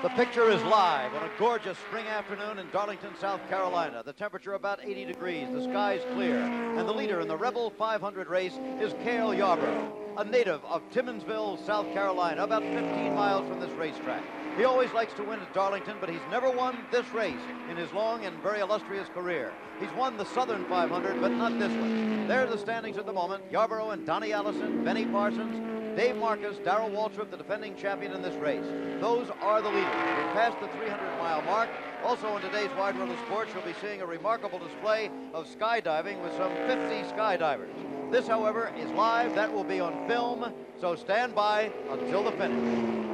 The picture is live on a gorgeous spring afternoon in Darlington, South Carolina. The temperature about 80 degrees, the sky's clear, and the leader in the Rebel 500 race is Cale Yarborough, a native of Timminsville, South Carolina, about 15 miles from this racetrack. He always likes to win at Darlington, but he's never won this race in his long and very illustrious career. He's won the Southern 500, but not this one. There are the standings at the moment. Yarborough and Donnie Allison, Benny Parsons, Dave Marcus, Darrell Waltrip, the defending champion in this race. Those are the leaders. We've passed the 300-mile mark. Also in today's Wide World of Sports, you'll be seeing a remarkable display of skydiving with some 50 skydivers. This, however, is live. That will be on film, so stand by until the finish.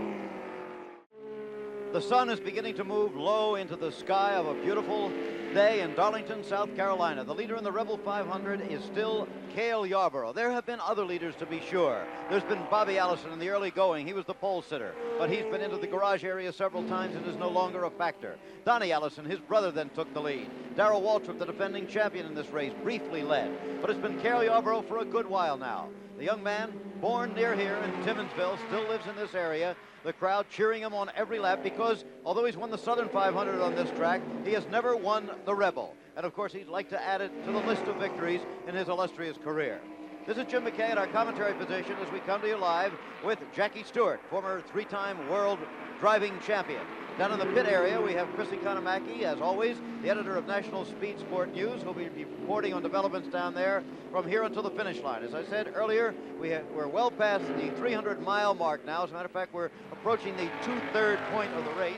The sun is beginning to move low into the sky of a beautiful day in Darlington, South Carolina. The leader in the Rebel 500 is still Cale Yarborough. There have been other leaders, to be sure. There's been Bobby Allison in the early going. He was the pole sitter, but he's been into the garage area several times and is no longer a factor. Donnie Allison, his brother, then took the lead. Darrell Waltrip, the defending champion in this race, briefly led, but it's been Cale Yarborough for a good while now. The young man, born near here in Timminsville, still lives in this area. The crowd cheering him on every lap because, although he's won the Southern 500 on this track, he has never won the Rebel. And, of course, he'd like to add it to the list of victories in his illustrious career. This is Jim McKay at our commentary position as we come to you live with Jackie Stewart, former three-time world driving champion. Down in the pit area, we have Chrissy Kanamaki, as always, the editor of National Speed Sport News, who'll be reporting on developments down there from here until the finish line. As I said earlier, we're well past the 300-mile mark now. As a matter of fact, we're approaching the two-third point of the race.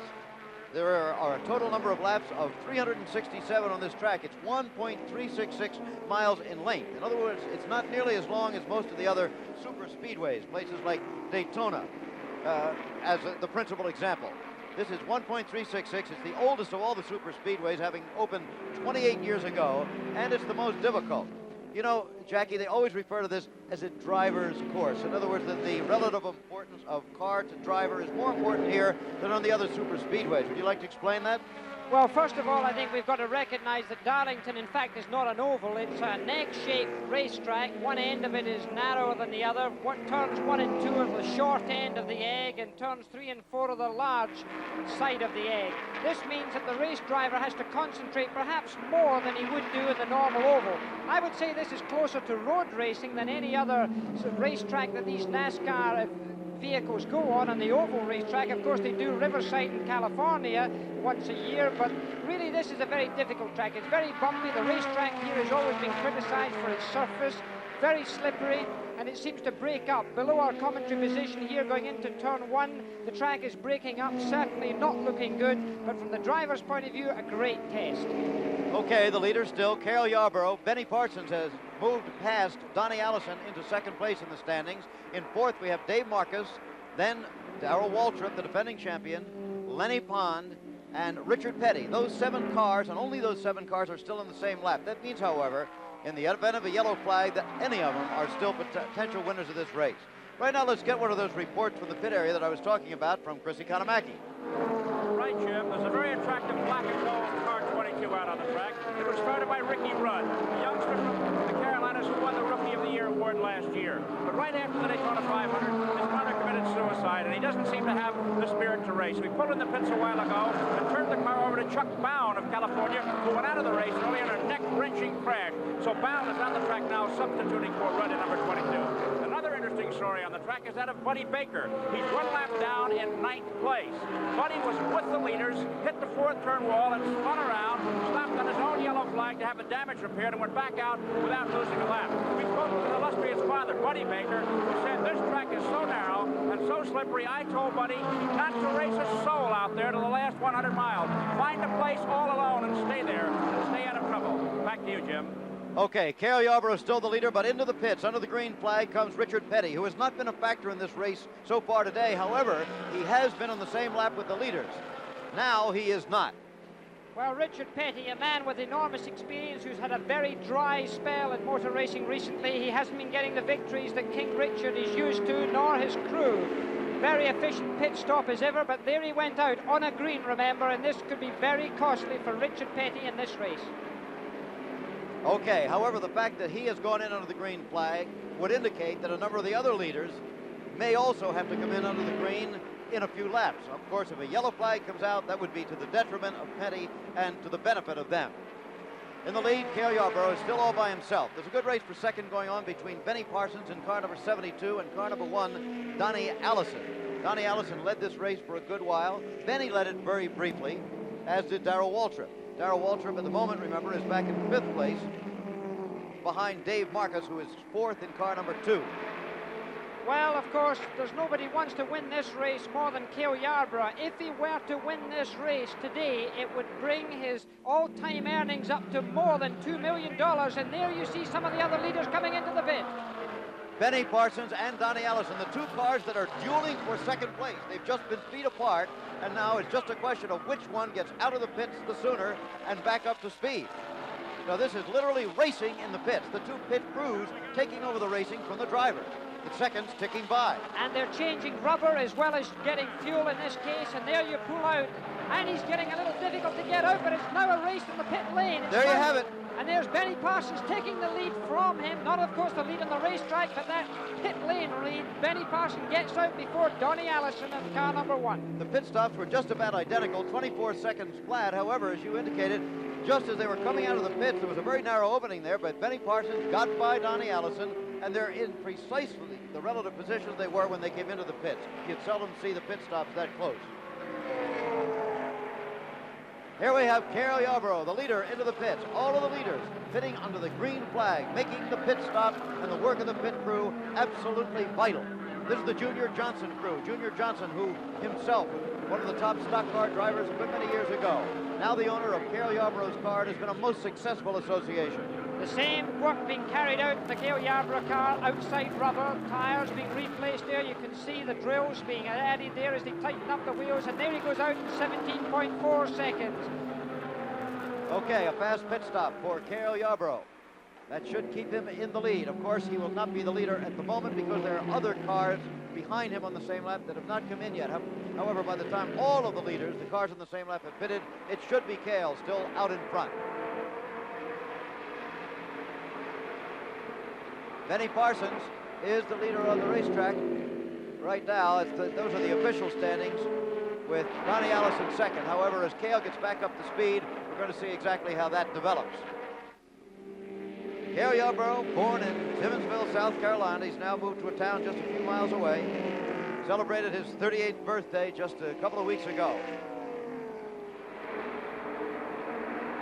There are a total number of laps of 367 on this track. It's 1.366 miles in length. In other words, it's not nearly as long as most of the other super speedways, places like Daytona, as the principal example. This is 1.366. It's the oldest of all the super speedways, having opened 28 years ago, and it's the most difficult. You know, Jackie, they always refer to this as a driver's course. In other words, that the relative importance of car to driver is more important here than on the other super speedways. Would you like to explain that? Well, first of all, I think we've got to recognize that Darlington, in fact, is not an oval. It's an egg-shaped racetrack. One end of it is narrower than the other. Turns 1 and 2 are the short end of the egg, and turns 3 and 4 are the large side of the egg. This means that the race driver has to concentrate perhaps more than he would do in the normal oval. I would say this is closer to road racing than any other racetrack that these NASCAR vehicles go on the oval racetrack. Of course, they do Riverside in California once a year, but really this is a very difficult track. It's very bumpy. The racetrack here has always been criticized for its surface, very slippery, and it seems to break up. Below our commentary position here going into turn 1, the track is breaking up, certainly not looking good, but from the driver's point of view, a great test. Okay, the leader still Cale Yarborough. Benny Parsons has moved past Donnie Allison into second place in the standings. In fourth, we have Dave Marcus, then Darrell Waltrip, the defending champion, Lenny Pond, and Richard Petty. Those 7 cars, and only those 7 cars, are still in the same lap. That means, however, in the event of a yellow flag, that any of them are still potential winners of this race. Right now, let's get one of those reports from the pit area that I was talking about from Chrissy Kanamaki. Right, Jim. There's a very attractive black and gold car 22 out on the track. It was started by Ricky Rudd, a youngster from the Carolinas who won the Rookie of the Year award last year. But right after the Daytona 500, his brother committed suicide, and he doesn't seem to have the spirit to race. We pulled in the pits a while ago and turned the car over to Chuck Bound of California, who went out of the race early in a neck-wrenching crash. So Bound is on the track now, substituting for Rudd in number 22. Another interesting story on the track is that of Buddy Baker. He's 1 lap down in 9th place. Buddy was with the leaders, hit the 4th turn wall, and spun around, stopped on his own yellow flag to have the damage repaired, and went back out without losing a lap. We spoke to the illustrious father, Buddy Baker, who said this track is so narrow and so slippery, I told Buddy not to race a soul out there to the last 100 miles. Find a place all alone and stay there and stay out of trouble. Back to you, Jim. Okay, Cale Yarborough is still the leader, but into the pits, under the green flag, comes Richard Petty, who has not been a factor in this race so far today. However, he has been on the same lap with the leaders. Now he is not. Well, Richard Petty, a man with enormous experience who's had a very dry spell in motor racing recently. He hasn't been getting the victories that King Richard is used to, nor his crew. Very efficient pit stop as ever, but there he went out on a green, remember, and this could be very costly for Richard Petty in this race. Okay, however, the fact that he has gone in under the green flag would indicate that a number of the other leaders may also have to come in under the green in a few laps. Of course, if a yellow flag comes out, that would be to the detriment of Petty and to the benefit of them. In the lead, Cale Yarborough is still all by himself. There's a good race for second going on between Benny Parsons in car number 72 and car number 1, Donnie Allison. Donnie Allison led this race for a good while. Benny led it very briefly, as did Darrell Waltrip. Darrell Waltrip at the moment, remember, is back in 5th place behind Dave Marcus, who is 4th in car number 2. Well, of course, there's nobody wants to win this race more than Cale Yarborough. If he were to win this race today, it would bring his all-time earnings up to more than $2 million. And there you see some of the other leaders coming into the pit. Benny Parsons and Donnie Allison, the two cars that are dueling for second place. They've just been feet apart, and now it's just a question of which one gets out of the pits the sooner and back up to speed. Now, this is literally racing in the pits. The two pit crews taking over the racing from the drivers. The seconds ticking by. And they're changing rubber as well as getting fuel in this case, and there you pull out. And he's getting a little difficult to get out, but it's now a race in the pit lane. There you have it. And there's Benny Parsons taking the lead from him. Not, of course, the lead on the racetrack, but that pit lane lead. Benny Parsons gets out before Donnie Allison in car number 1. The pit stops were just about identical, 24 seconds flat. However, as you indicated, just as they were coming out of the pits, there was a very narrow opening there, but Benny Parsons got by Donnie Allison, and they're in precisely the relative positions they were when they came into the pits. You'd seldom see the pit stops that close. Here we have Cale Yarborough, the leader, into the pits. All of the leaders pitting under the green flag, making the pit stop and the work of the pit crew absolutely vital. This is the Junior Johnson crew. Junior Johnson, who himself was one of the top stock car drivers a good many years ago. Now the owner of Cale Yarborough's car, and has been a most successful association. The same work being carried out in the Cale Yarborough car, outside rubber, tyres being replaced there. You can see the drills being added there as they tighten up the wheels, and there he goes out in 17.4 seconds. Okay, a fast pit stop for Cale Yarborough. That should keep him in the lead. Of course, he will not be the leader at the moment because there are other cars behind him on the same lap that have not come in yet. However, by the time all of the leaders, the cars on the same lap, have pitted, it should be Cale still out in front. Benny Parsons is the leader on the racetrack right now. Those are the official standings, with Donnie Allison second. However, as Cale gets back up to speed, we're going to see exactly how that develops. Cale Yarborough, born in Timmonsville, South Carolina. He's now moved to a town just a few miles away. Celebrated his 38th birthday just a couple of weeks ago.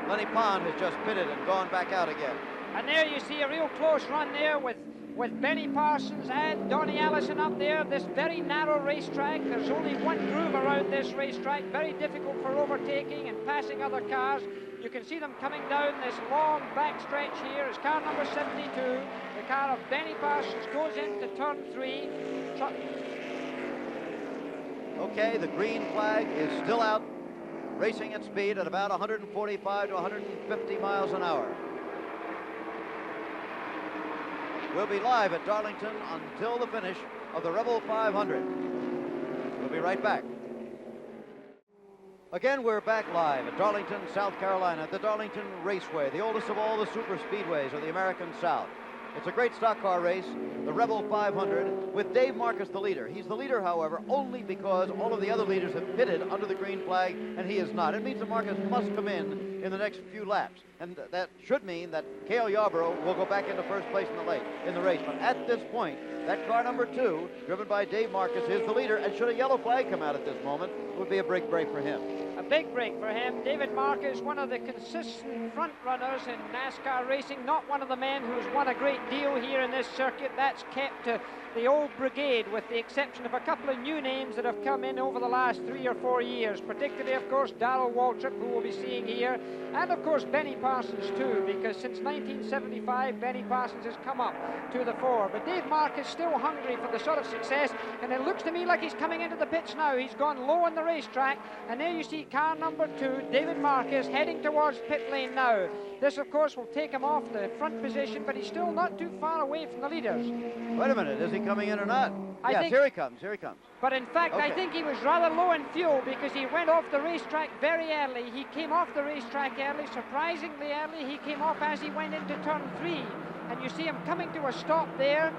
Lenny Pond has just pitted and gone back out again. And there you see a real close run there with Benny Parsons and Donnie Allison up there. This very narrow racetrack. There's only one groove around this racetrack. Very difficult for overtaking and passing other cars. You can see them coming down this long backstretch here. It's car number 72. The car of Benny Parsons goes into turn 3. Okay, the green flag is still out, racing at speed at about 145 to 150 miles an hour. We'll be live at Darlington until the finish of the Rebel 500. We'll be right back. Again, we're back live at Darlington, South Carolina, at the Darlington Raceway, the oldest of all the super speedways of the American South. It's a great stock car race, the Rebel 500, with Dave Marcus the leader. He's the leader, however, only because all of the other leaders have pitted under the green flag, and he is not. It means that Marcus must come in the next few laps, and that should mean that Cale Yarborough will go back into first place in the race. But at this point, that car number 2, driven by Dave Marcus, is the leader, and should a yellow flag come out at this moment, it would be a big break for him. A big break for him. David Marcus, one of the consistent front runners in NASCAR racing, not one of the men who's won a great deal here in this circuit. That's kept to the old brigade, with the exception of a couple of new names that have come in over the last 3 or 4 years, particularly, of course, Darrell Waltrip, who we'll be seeing here, and, of course, Benny Parsons, too, because since 1975, Benny Parsons has come up to the fore. But Dave Marcus still hungry for the sort of success, and it looks to me like he's coming into the pits now. He's gone low on the racetrack, and there you see car number 2, David Marcus, heading towards pit lane now. This, of course, will take him off the front position, but he's still not too far away from the leaders. Wait a minute, is he coming in or not? Yes, here he comes, here he comes. But in fact, okay. I think he was rather low in fuel because he went off the racetrack very early. He came off the racetrack early, surprisingly early. He came off as he went into turn 3. And you see him coming to a stop there.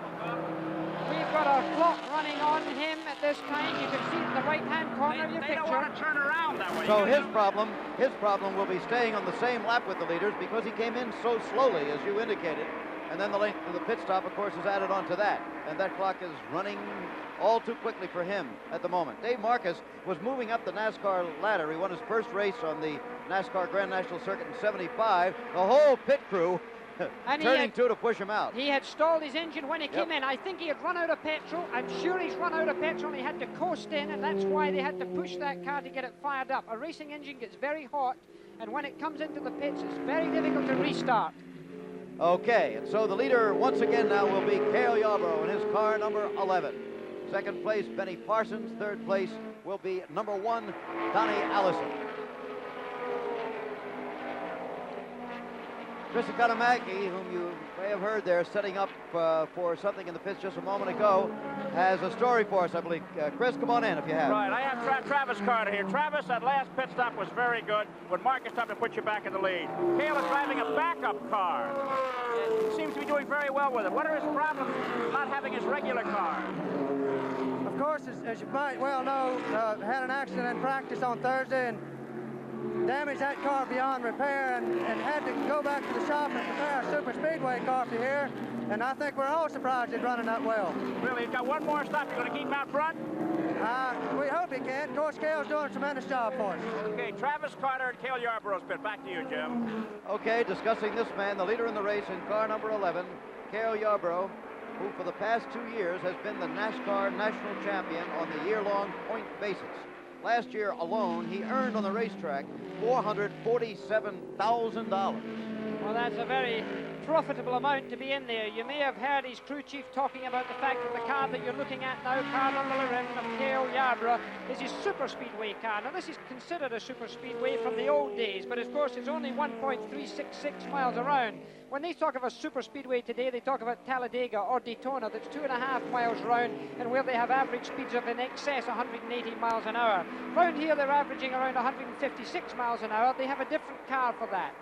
We've got a clock running on him at this time. You can see it in the right-hand corner of your They picture. don't want to turn around that way. So his problem will be staying on the same lap with the leaders because he came in so slowly, as you indicated. And then the length of the pit stop, of course, is added on to that. And that clock is running all too quickly for him at the moment. Dave Marcus was moving up the NASCAR ladder. He won his first race on the NASCAR Grand National Circuit in '75. The whole pit crew turning to push him out. He had stalled his engine when he came in. I think he had run out of petrol. I'm sure he's run out of petrol. He had to coast in, and that's why they had to push that car to get it fired up. A racing engine gets very hot, and when it comes into the pits, it's very difficult to restart. Okay, and so the leader once again now will be Cale Yarborough in his car number 11. Second place, Benny Parsons. Third place will be number 1, Donnie Allison. Chris Economaki, whom you may have heard there setting up for something in the pits just a moment ago, has a story for us, I believe. Chris, come on in if you have. Right, I have Travis Carter here. Travis, that last pit stop was very good when Marcus stopped to put you back in the lead. Cale is driving a backup car. He seems to be doing very well with it. What are his problems not having his regular car? Of course, as you might well know, had an accident in practice on Thursday and damaged that car beyond repair and had to go back to the shop and prepare a super speedway car for here. And I think we're all surprised he's running that well. Really, he's got one more stop. You're going to keep him out front? We hope he can. Of course, Cale's doing a tremendous job for us. Okay, Travis Carter and Cale Yarborough's pit. Back to you, Jim. Okay, discussing this man, the leader in the race in car number 11, Cale Yarborough, who for the past 2 years has been the NASCAR national champion on the year-long point basis. Last year alone, he earned on the racetrack $447,000. Well, that's a very profitable amount to be in there. You may have heard his crew chief talking about the fact that the car that you're looking at now, car number 11 of Cale Yarborough, is his super speedway car. Now, this is considered a super speedway from the old days, but of course it's only 1.366 miles around. When they talk of a super speedway today, they talk about Talladega or Daytona, that's 2.5 miles round, and where they have average speeds of in excess 180 miles an hour. Round here, they're averaging around 156 miles an hour. They have a different car for that.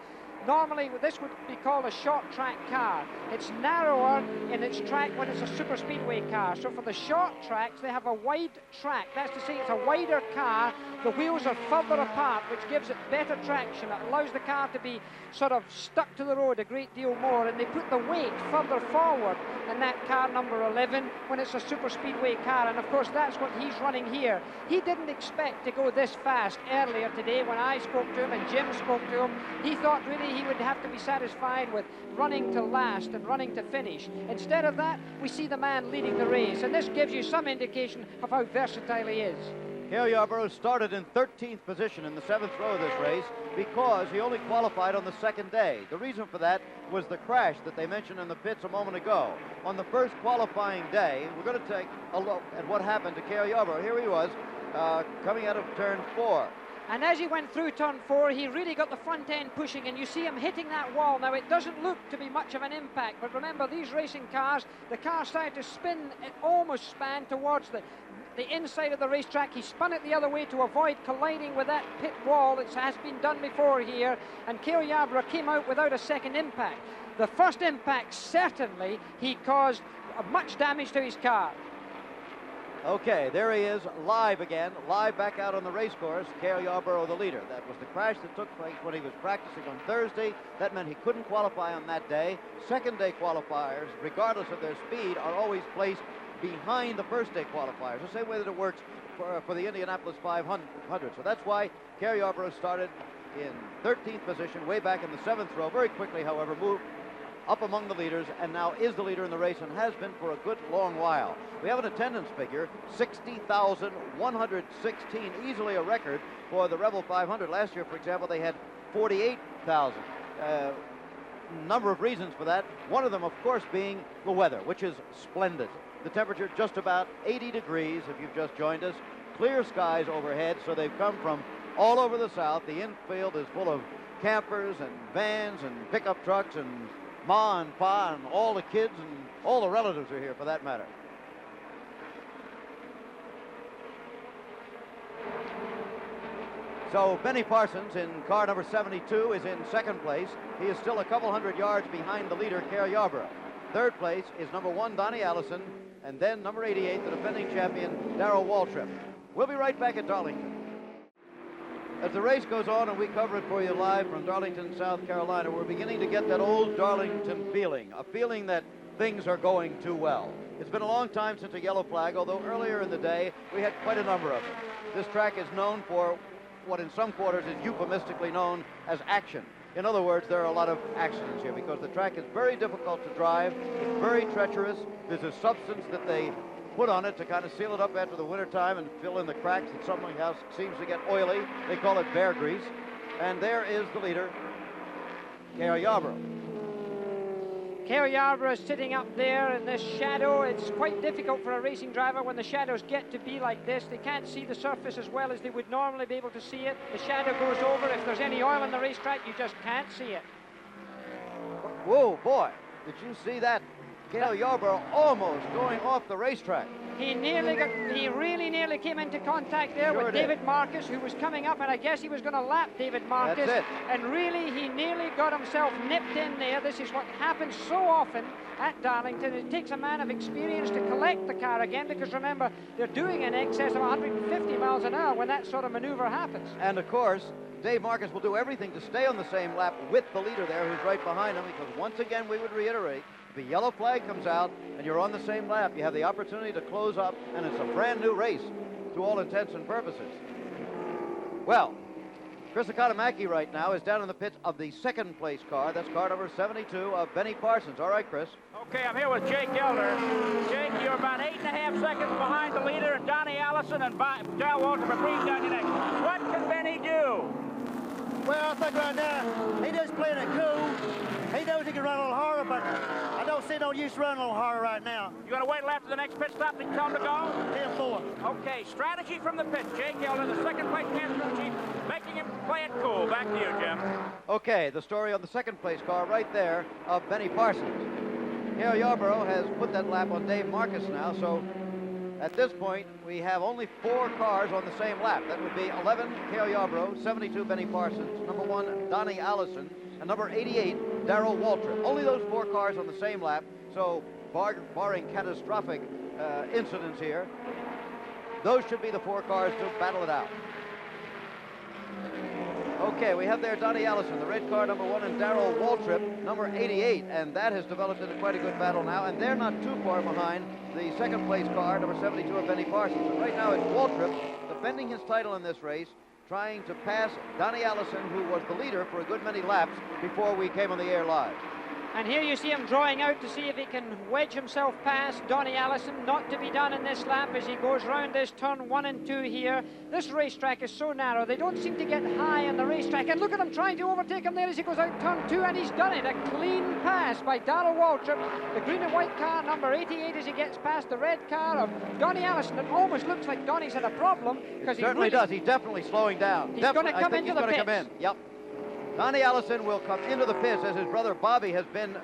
Normally, this would be called a short track car. It's narrower in its track when it's a super speedway car. So for the short tracks, they have a wide track. That's to say it's a wider car. The wheels are further apart, which gives it better traction. It allows the car to be sort of stuck to the road a great deal more, and they put the weight further forward in that car number 11 when it's a super speedway car, and of course that's what he's running here. He didn't expect to go this fast earlier today when I spoke to him and Jim spoke to him. He thought really he would have to be satisfied with running to last and running to finish. Instead of that, we see the man leading the race, and this gives you some indication of how versatile he is. Cale Yarborough started in 13th position in the 7th row of this race because he only qualified on the second day. The reason for that was the crash that they mentioned in the pits a moment ago. On the first qualifying day, we're going to take a look at what happened to Cale Yarborough. Here he was coming out of turn 4. And as he went through turn 4, he really got the front end pushing, and you see him hitting that wall. Now, it doesn't look to be much of an impact, but remember, these racing cars, the car started to spin, it almost span towards the inside of the racetrack. He spun it the other way to avoid colliding with that pit wall that has been done before here, and Cale Yarborough came out without a second impact. The first impact, certainly, he caused much damage to his car. Okay, there he is, live again, live back out on the race course. Cale Yarborough, the leader. That was the crash that took place when he was practicing on Thursday. That meant he couldn't qualify on that day. Second day qualifiers, regardless of their speed, are always placed behind the first day qualifiers, the same way that it works for the Indianapolis 500. So that's why Cale Yarborough started in 13th position, way back in the 7th row. Very quickly, however, moved up among the leaders, and now is the leader in the race and has been for a good long while. We have an attendance figure, 60,116, easily a record for the Rebel 500. Last year, for example, they had 48,000. Number of reasons for that. One of them, of course, being the weather, which is splendid. The temperature just about 80 degrees if you've just joined us. Clear skies overhead, so they've come from all over the South. The infield is full of campers and vans and pickup trucks, and Ma and Pa and all the kids and all the relatives are here for that matter. So Benny Parsons in car number 72 is in second place. He is still a couple hundred yards behind the leader, Cale Yarborough. Third place is number 1, Donnie Allison, and then number 88, the defending champion, Darrell Waltrip. We'll be right back at Darlington. As the race goes on and we cover it for you live from Darlington, South Carolina, we're beginning to get that old Darlington feeling, a feeling that things are going too well. It's been a long time since a yellow flag, although earlier in the day we had quite a number of them. This track is known for what in some quarters is euphemistically known as action. In other words, there are a lot of accidents here because the track is very difficult to drive. It's very treacherous. There's a substance that they put on it to kind of seal it up after the winter time and fill in the cracks that somehow seems to get oily. They call it bear grease. And there is the leader, Cale Yarborough. Cale Yarborough is sitting up there in this shadow. It's quite difficult for a racing driver when the shadows get to be like this. They can't see the surface as well as they would normally be able to see it. The shadow goes over. If there's any oil on the racetrack, you just can't see it. Whoa, boy, did you see that? Cale Yarborough almost going off the racetrack. He really nearly came into contact there with David Marcus, who was coming up, and I guess he was going to lap David Marcus. That's it. And really, he nearly got himself nipped in there. This is what happens so often at Darlington. It takes a man of experience to collect the car again, because remember, they're doing in excess of 150 miles an hour when that sort of maneuver happens. And of course, Dave Marcus will do everything to stay on the same lap with the leader there, who's right behind him, because once again, we would reiterate, the yellow flag comes out and you're on the same lap. You have the opportunity to close up, and it's a brand new race to all intents and purposes. Well, Chris Economaki right now is down in the pits of the second place car. That's car number 72 of Benny Parsons. All right, Chris. Okay, I'm here with Jake Elder. Jake, you're about 8.5 seconds behind the leader, and Donnie Allison and Darrell Waltrip are breathing down your neck. What can Benny do? Well, I think right now, he just playing it cool. He knows he can run a little harder, but I don't see no use running a little harder right now. You going to wait after the next pit stop and tell him to go? 10-4. Okay, strategy from the pit. Jake Elder, the second place master chief, making him play it cool. Back to you, Jim. Okay, the story on the second place car right there of Benny Parsons. Cale Yarborough has put that lap on Dave Marcus now, so at this point, we have only 4 cars on the same lap. That would be 11, Cale Yarborough, 72, Benny Parsons, number 1, Donnie Allison, and number 88, Darrell Waltrip. Only those 4 cars on the same lap, so barring catastrophic incidents here, those should be the 4 cars to battle it out. Okay, we have there Donnie Allison, the red car, number 1, and Darrell Waltrip, number 88, and that has developed into quite a good battle now, and they're not too far behind the second place car, number 72 of Benny Parsons. And right now it's Waltrip defending his title in this race, trying to pass Donnie Allison, who was the leader for a good many laps before we came on the air live. And here you see him drawing out to see if he can wedge himself past Donnie Allison. Not to be done in this lap as he goes round this turn 1 and 2 here. This racetrack is so narrow. They don't seem to get high on the racetrack. And look at him trying to overtake him there as he goes out turn 2, and he's done it. A clean pass by Darrell Waltrip. The green and white car, number 88, as he gets past the red car of Donnie Allison. It almost looks like Donnie's had a problem, because he certainly does. He's definitely slowing down. He's going to come into the pits. Come in. Yep. Donnie Allison will come into the pits, as his brother Bobby has been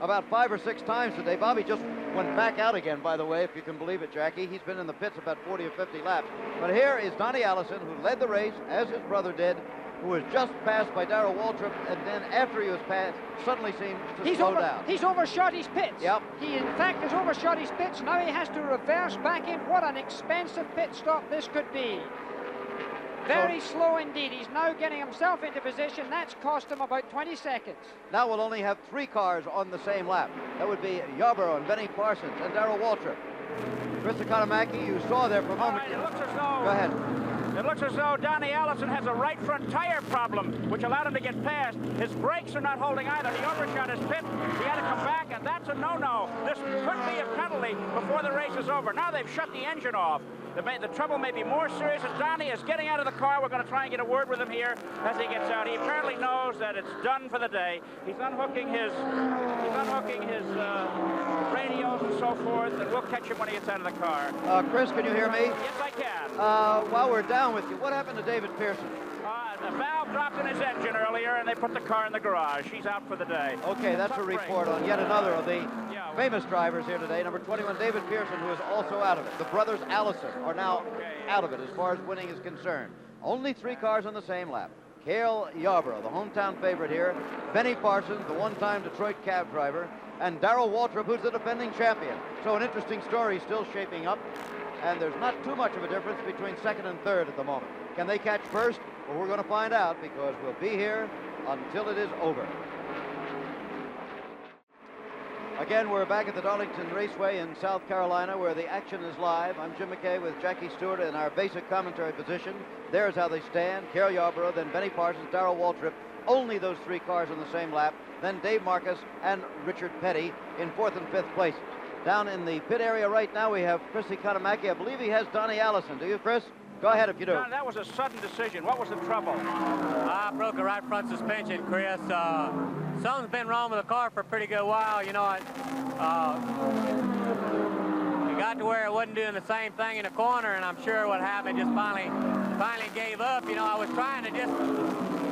about 5 or 6 times today. Bobby just went back out again, by the way, if you can believe it, Jackie. He's been in the pits about 40 or 50 laps. But here is Donnie Allison, who led the race, as his brother did, who was just passed by Darrell Waltrip, and then after he was passed, suddenly seemed to slow down. He's overshot his pits. Yep. He, in fact, has overshot his pits. Now he has to reverse back in. What an expensive pit stop this could be. Very slow indeed. He's now getting himself into position. That's cost him about 20 seconds. Now we'll only have 3 cars on the same lap. That would be Yarborough and Benny Parsons and Darrell Waltrip. Chris Economaki, you saw there for a moment. Right, it looks as though... Go ahead. It looks as though Donnie Allison has a right front tire problem, which allowed him to get past. His brakes are not holding either. He overshot his pit. He had to come back, and that's a no-no. This could be a penalty before the race is over. Now they've shut the engine off. The trouble may be more serious as Donnie is getting out of the car. We're going to try and get a word with him here as he gets out. He apparently knows that it's done for the day. He's unhooking his radios and so forth, and we'll catch him when he gets out of the car. Chris, can you hear me? Yes, I can. While we're down with you, what happened to David Pearson? The valve dropped in his engine earlier, and they put the car in the garage. He's out for the day. Okay, that's a report on yet another of the famous drivers here today. Number 21, David Pearson, who is also out of it. The brothers Allison are now out of it as far as winning is concerned. Only 3 cars on the same lap. Cale Yarborough, the hometown favorite here, Benny Parsons, the one-time Detroit cab driver, and Darrell Waltrip, who's the defending champion. So an interesting story still shaping up, and there's not too much of a difference between second and third at the moment. Can they catch first? Well, we're going to find out, because we'll be here until it is over. Again, we're back at the Darlington Raceway in South Carolina, where the action is live. I'm Jim McKay with Jackie Stewart in our basic commentary position. There's how they stand. Cale Yarborough, then Benny Parsons, Darrell Waltrip. Only those three cars on the same lap. Then Dave Marcus and Richard Petty in fourth and fifth places. Down in the pit area right now, we have Chris Economaki. I believe he has Donnie Allison. Do you, Chris? Go ahead if you do. John, that was a sudden decision. What was the trouble? I broke a right front suspension, Chris. Something's been wrong with the car for a pretty good while. You know, it got to where it wasn't doing the same thing in the corner, and I'm sure what happened just finally gave up. You know, I was trying to just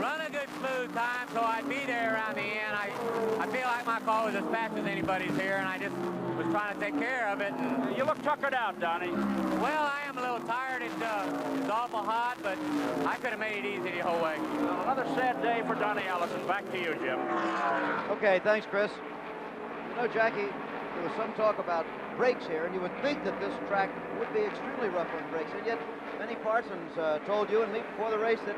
run a good smooth time so I'd be there around the end. I feel like my car was as fast as anybody's here, and I just was trying to take care of it. And you look tuckered out, Donnie. Well, I am a little tired. It's awful hot, but I could have made it easy the whole way. Well, another sad day for Donnie Allison. Back to you, Jim. Okay, thanks, Chris. You know, Jackie, there was some talk about brakes here, and you would think that this track would be extremely rough on brakes, and yet Benny Parsons told you and me before the race that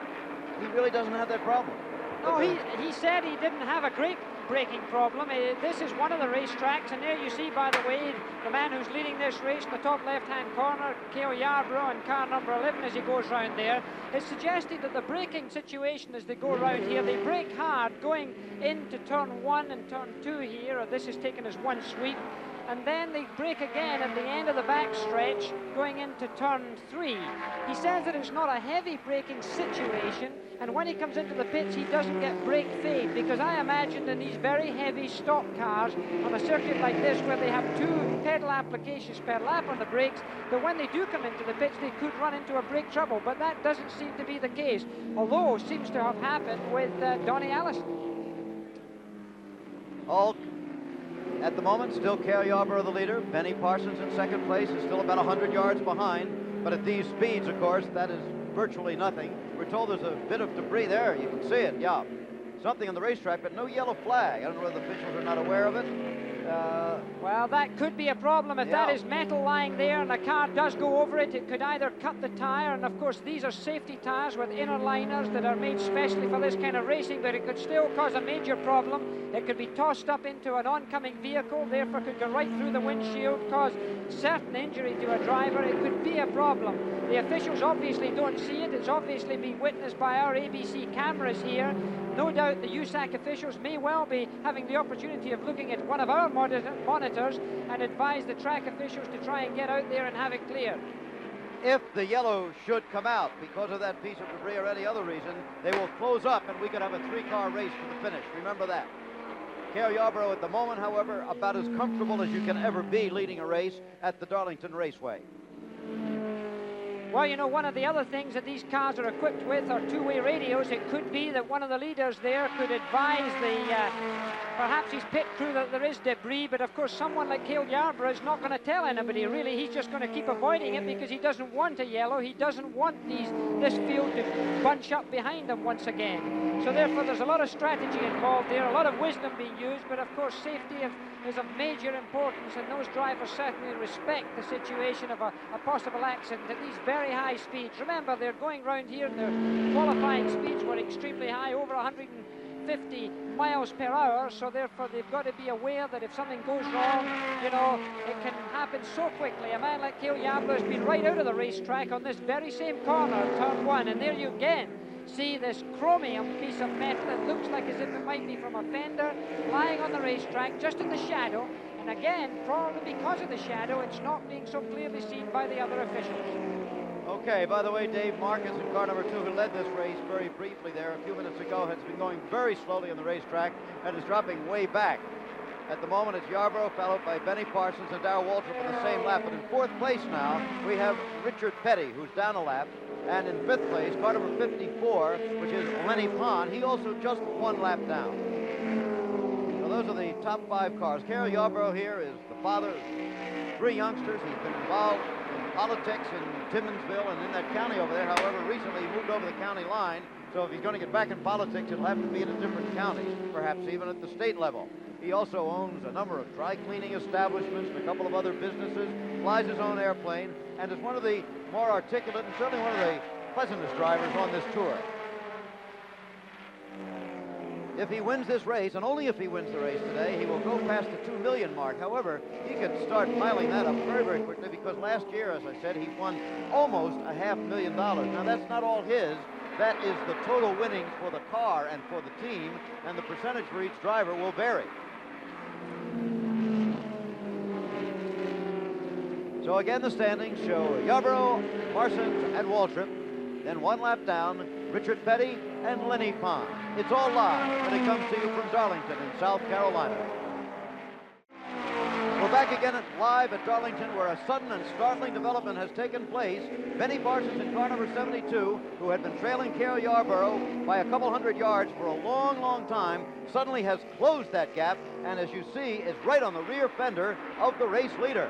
he really doesn't have that problem. No, he said he didn't have a great braking problem. This is one of the racetracks, and there you see, by the way, the man who's leading this race in the top left-hand corner, Cale Yarborough, in car number 11 as he goes round there. It's suggested that the braking situation as they go around here, they brake hard going into turn 1 and turn 2 here, or this is taken as one sweep, and then they brake again at the end of the back stretch going into turn 3. He says that it's not a heavy braking situation, and when he comes into the pits he doesn't get brake fade, because I imagined in these very heavy stock cars on a circuit like this where they have 2 pedal applications per lap on the brakes, that when they do come into the pits they could run into a brake trouble, but that doesn't seem to be the case, although seems to have happened with Donnie Allison. All at the moment, still Cale Yarborough the leader. Benny Parsons in second place is still about 100 yards behind. But at these speeds, of course, that is virtually nothing. We're told there's a bit of debris there. You can see it, yeah. Something on the racetrack, but no yellow flag. I don't know whether the officials are not aware of it. Well, that could be a problem. If that is metal lying there and the car does go over it, it could either cut the tire, and of course these are safety tires with inner liners that are made specially for this kind of racing, but it could still cause a major problem. It could be tossed up into an oncoming vehicle, therefore could go right through the windshield, cause certain injury to a driver. It could be a problem. The officials obviously don't see it. It's obviously been witnessed by our ABC cameras here. No doubt the USAC officials may well be having the opportunity of looking at one of our monitors and advise the track officials to try and get out there and have it cleared. If the yellow should come out because of that piece of debris or any other reason, they will close up and we could have a 3-car race for the finish. Remember that. Cale Yarborough at the moment, however, about as comfortable as you can ever be leading a race at the Darlington Raceway. Well, you know, one of the other things that these cars are equipped with are two-way radios. It could be that one of the leaders there could advise perhaps his pit crew that there is debris, but of course someone like Cale Yarborough is not going to tell anybody, really. He's just going to keep avoiding it because he doesn't want a yellow. He doesn't want this field to bunch up behind him once again. So therefore there's a lot of strategy involved there, a lot of wisdom being used, but of course safety is of major importance, and those drivers certainly respect the situation of a possible accident at these very high speeds. Remember, they're going round here, their qualifying speeds were extremely high, over 150 miles per hour, so therefore they've got to be aware that if something goes wrong, you know, it can happen so quickly. A man like Cale Yarborough has been right out of the racetrack on this very same corner, turn 1, and there you again see this chromium piece of metal. It looks like as if it might be from a fender lying on the racetrack just in the shadow, and again, probably because of the shadow, it's not being so clearly seen by the other officials. Okay, by the way, Dave Marcus in car number 2, who led this race very briefly there a few minutes ago, has been going very slowly on the racetrack and is dropping way back. At the moment, it's Yarborough, followed by Benny Parsons and Darrell Waltrip in the same lap. But in 4th place now, we have Richard Petty, who's down a lap. And in 5th place, car number 54, which is Lenny Pond. He also just 1 lap down. So those are the top 5 cars. Cale Yarborough here is the father of 3 youngsters. He's been involved in politics in Timmonsville and in that county over there. However, recently he moved over the county line So if he's going to get back in politics, it'll have to be in a different county, perhaps even at the state level. He also owns a number of dry cleaning establishments and a couple of other businesses, flies his own airplane, and is one of the more articulate and certainly one of the pleasantest drivers on this tour. If he wins this race, and only if he wins the race today, he will go past the 2 million mark. However, he could start piling that up very, very quickly because last year, as I said, he won almost $500,000. Now, that's not all his. That is the total winnings for the car and for the team, and the percentage for each driver will vary. So again, the standings show Yarborough, Parsons, and Waltrip. Then one lap down, Richard Petty and Lenny Pond. It's all live when it comes to you from Darlington in South Carolina. We're back again live at Darlington, where a sudden and startling development has taken place. Benny Parsons in car number 72, who had been trailing Cale Yarborough by a couple hundred yards for a long, long time, suddenly has closed that gap, and as you see, is right on the rear fender of the race leader.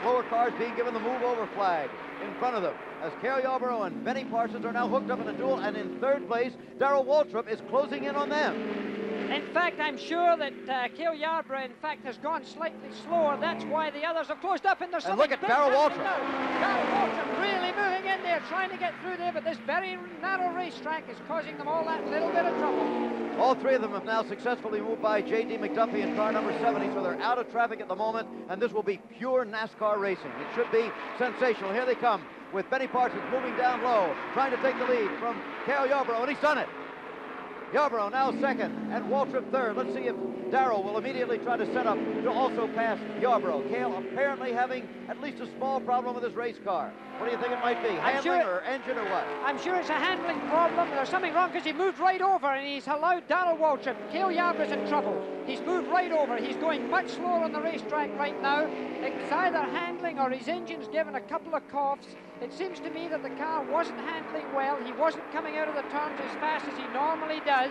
Slower cars being given the move-over flag in front of them, as Cale Yarborough and Benny Parsons are now hooked up in a duel, and in third place, Darrell Waltrip is closing in on them. In fact, I'm sure that Cale Yarborough, in fact, has gone slightly slower. That's why the others have closed up, and there's something look at Darrell Waltrip. Darrell Waltrip really moving in there, trying to get through there, but this very narrow racetrack is causing them all that little bit of trouble. All three of them have now successfully moved by J.D. McDuffie in car number 70, so they're out of traffic at the moment, and this will be pure NASCAR racing. It should be sensational. Here they come with Benny Parsons moving down low, trying to take the lead from Cale Yarborough, and he's done it. Yarborough now second, and Waltrip third. Let's see if Darrell will immediately try to set up to also pass Yarborough. Cale apparently having at least a small problem with his race car. What do you think it might be? Handling or engine or what? I'm sure it's a handling problem. There's something wrong because he moved right over and he's allowed Darrell Waltrip. Cale Yarborough's in trouble. He's moved right over. He's going much slower on the racetrack right now. It's either handling or his engine's given a couple of coughs. It seems to me that the car wasn't handling well. He wasn't coming out of the turns as fast as he normally does.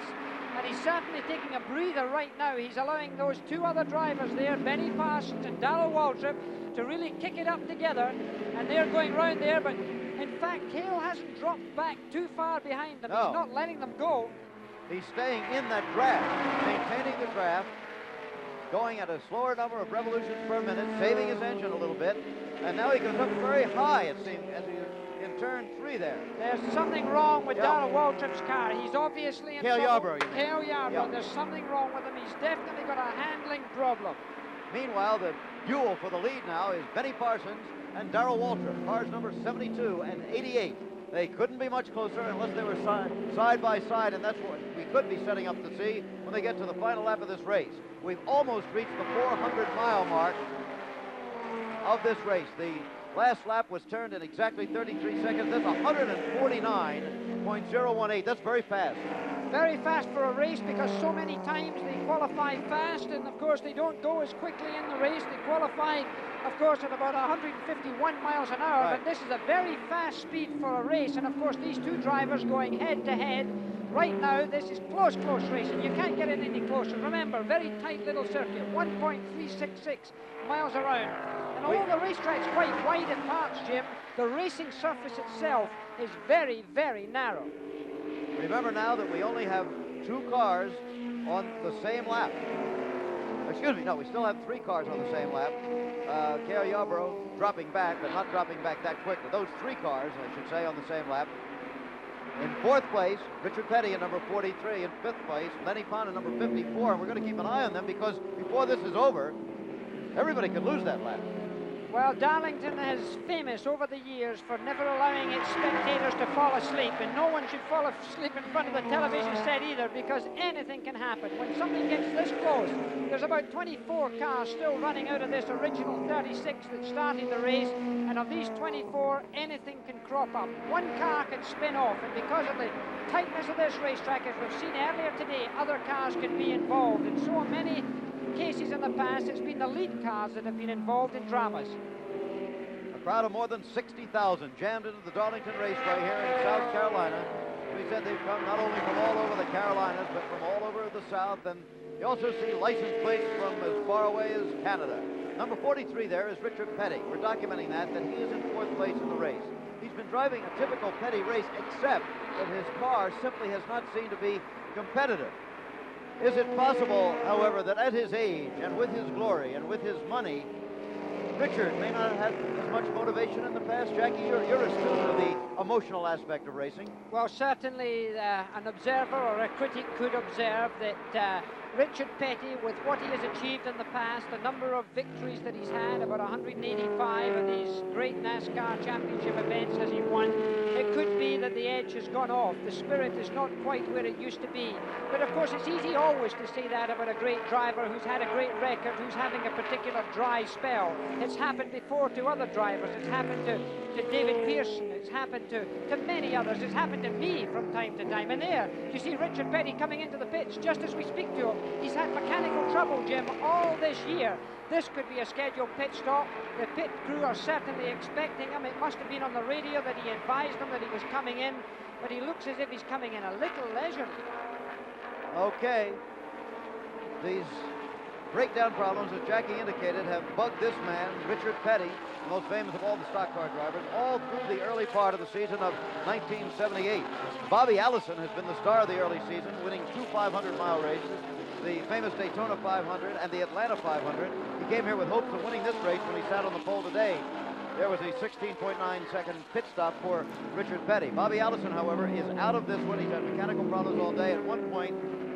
And he's certainly taking a breather right now. He's allowing those two other drivers there, Benny Parsons and Darrell Waltrip, to really kick it up together. And they're going round there, but in fact, Cale hasn't dropped back too far behind them. No. He's not letting them go. He's staying in that draft, maintaining the draft, going at a slower number of revolutions per minute, saving his engine a little bit. And now he goes up very high, it seems, as he in turn 3 there. There's something wrong with Darrell Waltrip's car. He's obviously in trouble. Yarborough, Cale Yarborough. There's something wrong with him. He's definitely got a handling problem. Meanwhile, the duel for the lead now is Benny Parsons and Darrell Waltrip, cars number 72 and 88. They couldn't be much closer unless they were side by side, and that's what we could be setting up to see when they get to the final lap of this race. We've almost reached the 400-mile mark of this race. The last lap was turned in exactly 33 seconds. That's 149.018. That's very fast. Very fast for a race because so many times they qualify fast, and of course they don't go as quickly in the race. They qualify, of course, at about 151 miles an hour, but this is a very fast speed for a race, and of course these two drivers going head to head. Right now, this is close racing. You can't get it any closer. Remember, very tight little circuit, 1.366 miles around. And although the racetrack's quite wide in parts, Jim, the racing surface itself is very, very narrow. Remember now that we only have 2 cars on the same lap. Excuse me, no, we still have 3 cars on the same lap. Cale Yarborough dropping back, but not dropping back that quickly. Those 3 cars, I should say, on the same lap. In 4th place, Richard Petty in number 43. In 5th place, Lenny Pond in number 54. And we're going to keep an eye on them because before this is over, everybody could lose that lap. Well, Darlington is famous over the years for never allowing its spectators to fall asleep, and no one should fall asleep in front of the television set either, because anything can happen. When something gets this close, there's about 24 cars still running out of this original 36 that started the race, and of these 24, anything can crop up. One car can spin off, and because of the tightness of this racetrack, as we've seen earlier today, other cars can be involved. In so many cases in the past, it's been the lead cars that have been involved in dramas. A crowd of more than 60,000 jammed into the Darlington Raceway here in South Carolina. We said they've come not only from all over the Carolinas, but from all over the South, and you also see license plates from as far away as Canada. Number 43 there is Richard Petty. We're documenting that he is in 4th place in the race. He's been driving a typical Petty race, except that his car simply has not seemed to be competitive. Is it possible, however, that at his age and with his glory and with his money, Richard may not have had as much motivation in the past? Jackie, you're a student of the emotional aspect of racing. Well, certainly an observer or a critic could observe that Richard Petty, with what he has achieved in the past, a number of victories that he's had, about 185 of these great NASCAR championship events has he won, it could be that the edge has gone off. The spirit is not quite where it used to be. But of course, it's easy always to say that about a great driver who's had a great record, who's having a particular dry spell. It's happened before to other drivers. It's happened to David Pearson. It's happened to many others. It's happened to me from time to time. And there, you see Richard Petty coming into the pits just as we speak to him. He's had mechanical trouble, Jim, all this year. This could be a scheduled pit stop. The pit crew are certainly expecting him. It must have been on the radio that he advised them that he was coming in, but he looks as if he's coming in a little leisurely. Okay. These breakdown problems, as Jackie indicated, have bugged this man, Richard Petty, the most famous of all the stock car drivers, all through the early part of the season of 1978. Bobby Allison has been the star of the early season, winning two 500-mile races, the famous Daytona 500 and the Atlanta 500. He came here with hopes of winning this race when he sat on the pole today. There was a 16.9-second pit stop for Richard Petty. Bobby Allison, however, is out of this one. He's had mechanical problems all day. At one point,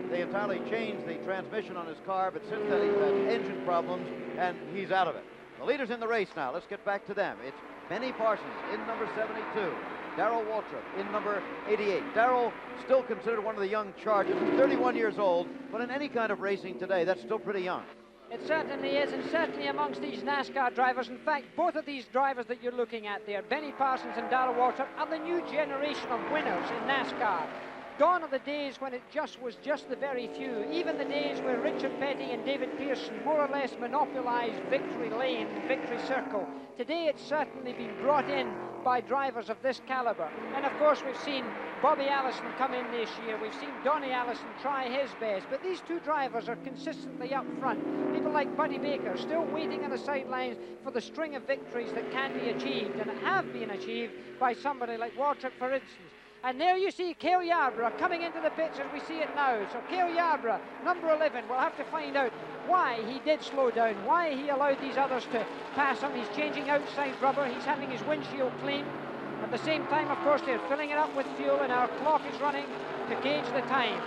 they entirely changed the transmission on his car, but since then he's had engine problems, and he's out of it. The leaders in the race now, let's get back to them. It's Benny Parsons in number 72, Darrell Waltrip in number 88. Darrell still considered one of the young Chargers, 31 years old, but in any kind of racing today, that's still pretty young. It certainly is, and certainly amongst these NASCAR drivers. In fact, both of these drivers that you're looking at there, Benny Parsons and Darrell Waltrip, are the new generation of winners in NASCAR. Gone are the days when it was just the very few, even the days where Richard Petty and David Pearson more or less monopolized victory lane, victory circle. Today it's certainly been brought in by drivers of this caliber. And of course we've seen Bobby Allison come in this year. We've seen Donnie Allison try his best. But these two drivers are consistently up front. People like Buddy Baker still waiting on the sidelines for the string of victories that can be achieved and have been achieved by somebody like Waltrip, for instance. And there you see Cale Yarborough coming into the pits as we see it now. So Cale Yarborough, number 11, we'll have to find out why he did slow down, why he allowed these others to pass him. He's changing outside rubber, he's having his windshield cleaned. At the same time, of course, they're filling it up with fuel, and our clock is running to gauge the time.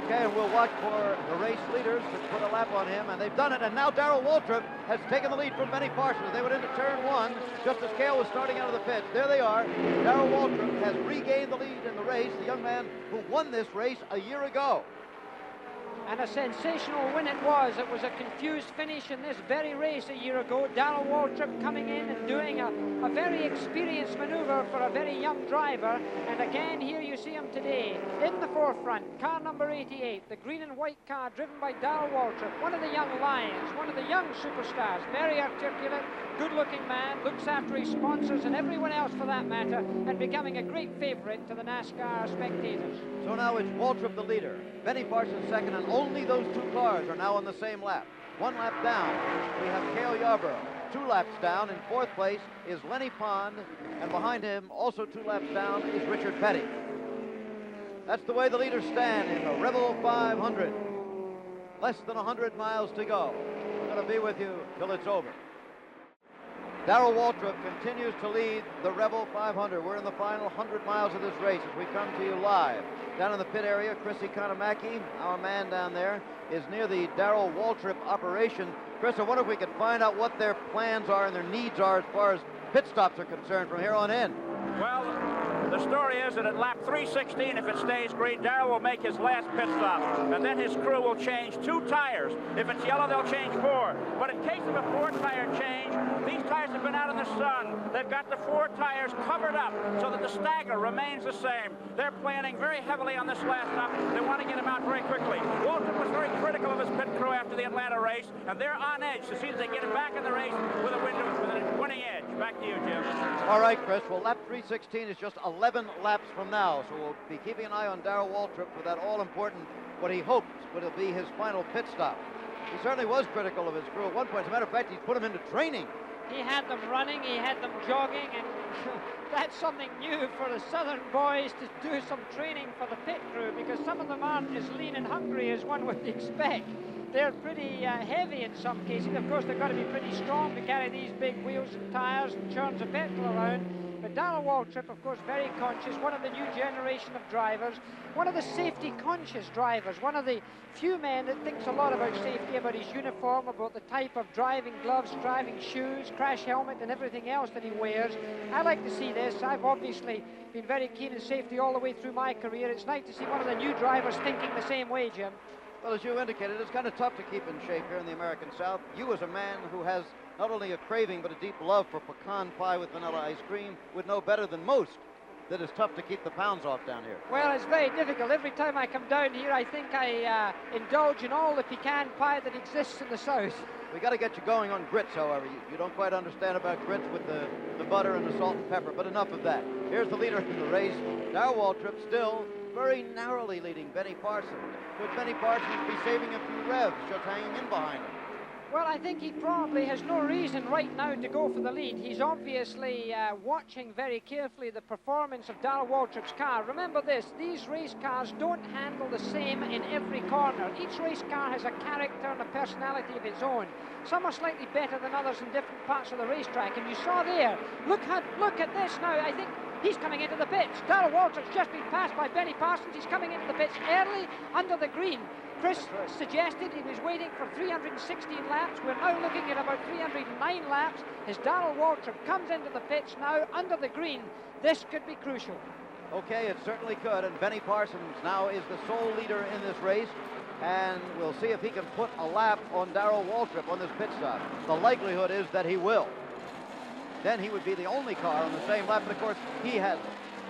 Okay, and we'll watch for the race leaders to put a lap on him, and they've done it. And now Darrell Waltrip has taken the lead from Benny Parsons. They went into turn one just as Cale was starting out of the pits. There they are. Darrell Waltrip has regained the lead in the race, the young man who won this race a year ago. And a sensational win it was. It was a confused finish in this very race a year ago. Darrell Waltrip coming in and doing a very experienced maneuver for a very young driver. And again, here you see him today in the forefront. Car number 88, the green and white car driven by Darrell Waltrip, one of the young lions, one of the young superstars, very articulate, good-looking man, looks after his sponsors and everyone else for that matter, and becoming a great favorite to the NASCAR spectators. So now it's Waltrip the leader, Benny Parsons second, and only those two cars are now on the same lap. One lap down, we have Cale Yarborough. 2 laps down, in 4th place is Lenny Pond, and behind him, also 2 laps down, is Richard Petty. That's the way the leaders stand in the Rebel 500. Less than 100 miles to go. We're going to be with you till it's over. Darrell Waltrip continues to lead the Rebel 500. We're in the final 100 miles of this race as we come to you live. Down in the pit area, Chris Economaki, our man down there, is near the Darrell Waltrip operation. Chris, I wonder if we could find out what their plans are and their needs are as far as pit stops are concerned from here on in. Well, the story is that at lap 316, if it stays green, Darrell will make his last pit stop, and then his crew will change 2 tires. If it's yellow, they'll change 4. But in case of a 4-tire change, these tires have been out in the sun. They've got the 4 tires covered up so that the stagger remains the same. They're planning very heavily on this last stop. They want to get him out very quickly. Waltrip was very critical of his pit crew after the Atlanta race, and they're on edge to see if they get him back in the race with a winning edge. Back to you, Jim. All right, Chris. Well, lap 316 is just 11 laps from now, so we'll be keeping an eye on Darrell Waltrip for that all-important, what he hopes would be his final pit stop. He certainly was critical of his crew at one point. As a matter of fact, he's put him into training He had them running, he had them jogging, and that's something new for the Southern boys to do some training for the pit crew, because some of them aren't as lean and hungry as one would expect. They're pretty heavy in some cases. Of course, they've got to be pretty strong to carry these big wheels and tires and churns of petrol around. But Darrell Waltrip, of course, very conscious, one of the new generation of drivers, one of the safety-conscious drivers, one of the few men that thinks a lot about safety, about his uniform, about the type of driving gloves, driving shoes, crash helmet, and everything else that he wears. I like to see this. I've obviously been very keen in safety all the way through my career. It's nice to see one of the new drivers thinking the same way, Jim. Well, as you indicated, it's kind of tough to keep in shape here in the American South. You, as a man who has not only a craving but a deep love for pecan pie with vanilla ice cream, would know better than most that it's tough to keep the pounds off down here. Well, it's very difficult. Every time I come down here, I think I indulge in all the pecan pie that exists in the South. We got to get you going on grits, however. You don't quite understand about grits with the butter and the salt and pepper, but enough of that. Here's the leader in the race, Darrell Waltrip, still very narrowly leading Benny Parsons. Could Benny Parsons be saving a few revs, just hanging in behind him? Well, I think he probably has no reason right now to go for the lead. He's obviously watching very carefully the performance of Darrell Waltrip's car. Remember this, these race cars don't handle the same in every corner. Each race car has a character and a personality of its own. Some are slightly better than others in different parts of the racetrack, and you saw there, look at this now. I think he's coming into the pits. Darrell Waltrip's just been passed by Benny Parsons. He's coming into the pits early under the green. Chris suggested he was waiting for 316 laps. We're now looking at about 309 laps as Darrell Waltrip comes into the pits now under the green. This could be crucial. Okay, it certainly could, and Benny Parsons now is the sole leader in this race, and we'll see if he can put a lap on Darrell Waltrip on this pit stop. The likelihood is that he will. Then he would be the only car on the same lap, but of course he has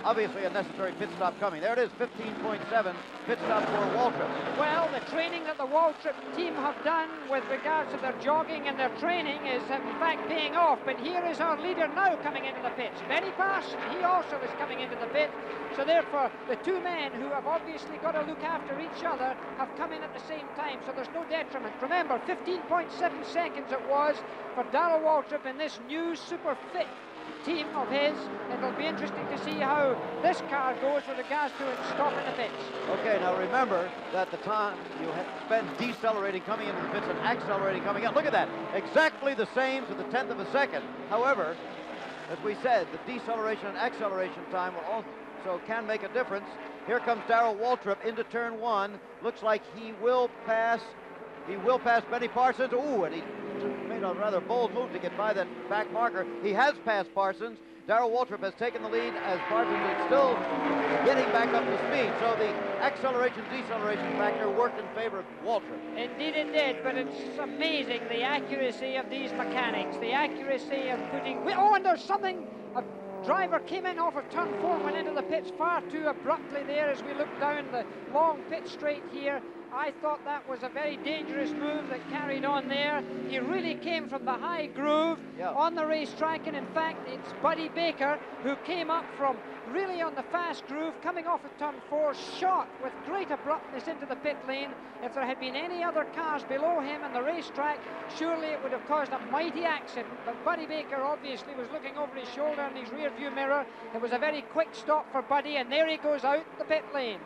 obviously a necessary pit stop coming. There it is, 15.7 pit stop for Waltrip. Well, the training that the Waltrip team have done with regards to their jogging and their training is in fact paying off. But here is our leader now coming into the pits. Benny Parsons, he also is coming into the pit. So therefore, the two men who have obviously got to look after each other have come in at the same time. So there's no detriment. Remember, 15.7 seconds it was for Darrell Waltrip in this new super fit team of his. It'll be interesting to see how this car goes with regards to it stopping the pits. Okay, now remember that the time you spend decelerating coming into the pits and accelerating coming out. Look at that, exactly the same to the 10th of a second. However, as we said, the deceleration and acceleration time will also can make a difference. Here comes Darrell Waltrip into turn one. Looks like he will pass Benny Parsons. Ooh, and he made a rather bold move to get by that back marker. He has passed Parsons. Darrell Waltrip has taken the lead as Parsons is still getting back up to speed. So the acceleration-deceleration factor worked in favor of Waltrip. Indeed it did, but it's amazing the accuracy of these mechanics, the accuracy of putting... Oh, and there's something... A driver came in off of turn 4 and went into the pits far too abruptly there as we look down the long pit straight here. I thought that was a very dangerous move that carried on there. He really came from the high groove on the racetrack, and in fact it's Buddy Baker who came up from really on the fast groove, coming off of turn 4, shot with great abruptness into the pit lane. If there had been any other cars below him on the racetrack, surely it would have caused a mighty accident. But Buddy Baker obviously was looking over his shoulder in his rear view mirror. It was a very quick stop for Buddy, and there he goes out the pit lane.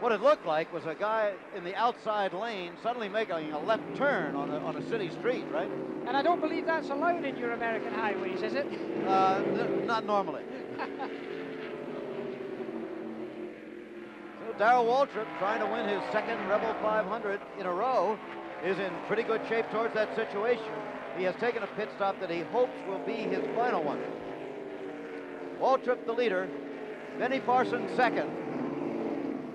What it looked like was a guy in the outside lane suddenly making a left turn on a city street, right? And I don't believe that's allowed in your American highways, is it? Not normally. So Darrell Waltrip, trying to win his second Rebel 500 in a row, is in pretty good shape towards that situation. He has taken a pit stop that he hopes will be his final one. Waltrip the leader, Benny Parsons second.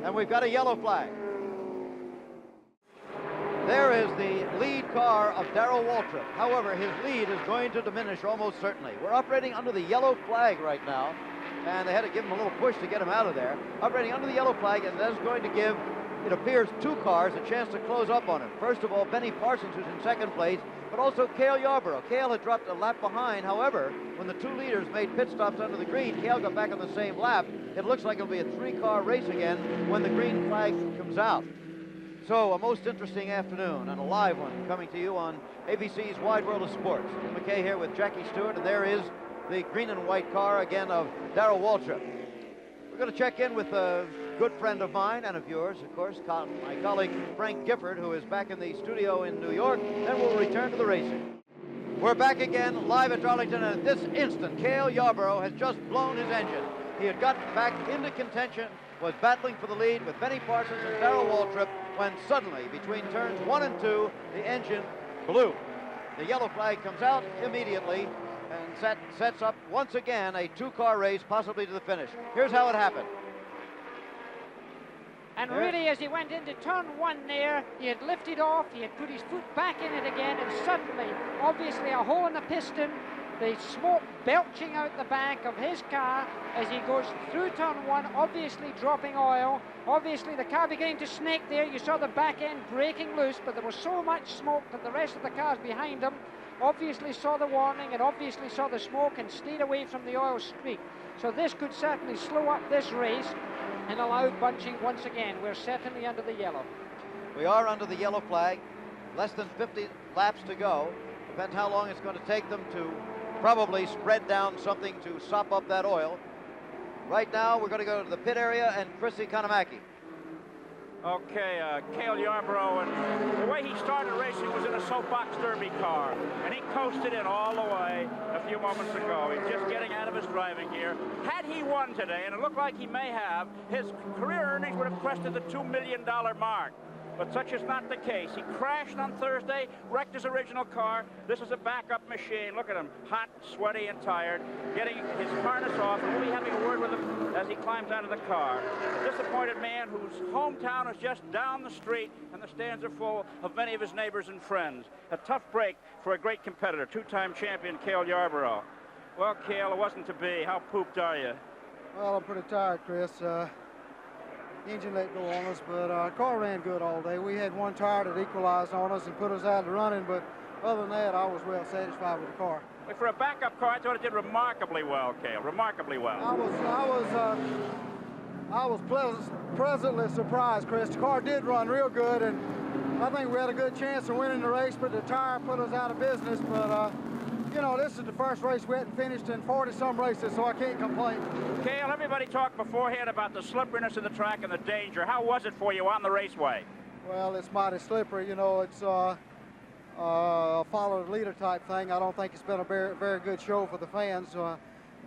And we've got a yellow flag. There is the lead car of Darrell Waltrip. However, his lead is going to diminish almost certainly. We're operating under the yellow flag right now, and they had to give him a little push to get him out of there. Operating under the yellow flag, and that's going to give, it appears, two cars a chance to close up on him. First of all, Benny Parsons, who's in second place, but also Cale Yarborough. Cale had dropped a lap behind. However, when the two leaders made pit stops under the green, Cale got back on the same lap. It looks like it'll be a three-car race again when the green flag comes out. So, a most interesting afternoon and a live one coming to you on ABC's Wide World of Sports. Jim McKay here with Jackie Stewart, and there is the green and white car again of Darrell Waltrip. We're going to check in with a good friend of mine and of yours, of course, my colleague Frank Gifford, who is back in the studio in New York. Then we'll return to the racing. We're back again live at Darlington, and at this instant, Cale Yarborough has just blown his engine. He had got back into contention, was battling for the lead with Benny Parsons and Darrell Waltrip, when suddenly, between turns 1 and 2, the engine blew. The yellow flag comes out immediately and sets up once again a two-car race, possibly to the finish. Here's how it happened. And really, as he went into turn 1 there, he had lifted off, he had put his foot back in it again, and suddenly, obviously a hole in the piston, the smoke belching out the back of his car as he goes through turn 1, obviously dropping oil. Obviously the car beginning to snake there. You saw the back end breaking loose, but there was so much smoke that the rest of the cars behind him obviously saw the warning and obviously saw the smoke and stayed away from the oil streak. So this could certainly slow up this race and allow bunching once again. We're certainly under the yellow. We are under the yellow flag. Less than 50 laps to go. Depends how long it's going to take them to probably spread down something to sop up that oil. Right now, we're going to go to the pit area and Chrissy Kanamaki. Okay, Cale Yarborough, and the way he started racing was in a soapbox derby car, and he coasted in all the way a few moments ago. He's just getting out of his driving gear. Had he won today, and it looked like he may have, his career earnings would have crested the $2 million mark. But such is not the case. He crashed on Thursday, wrecked his original car. This is a backup machine. Look at him, hot, sweaty, and tired, getting his harness off, and we'll be having a word with him as he climbs out of the car. A disappointed man whose hometown is just down the street, and the stands are full of many of his neighbors and friends. A tough break for a great competitor, two-time champion Cale Yarborough. Well, Cale, it wasn't to be. How pooped are you? Well, I'm pretty tired, Chris. Engine let go on us, but our car ran good all day. We had one tire that equalized on us and put us out of running, but other than that, I was well satisfied with the car. Well, for a backup car, I thought it did remarkably well, Cale, remarkably well. I was pleasantly surprised, Chris. The car did run real good, and I think we had a good chance of winning the race, but the tire put us out of business. But you know, this is the first race we hadn't finished in 40-some races, so I can't complain. Cale, everybody talked beforehand about the slipperiness of the track and the danger. How was it for you on the raceway? Well, it's mighty slippery. You know, it's a follow the leader type thing. I don't think it's been a very, very good show for the fans.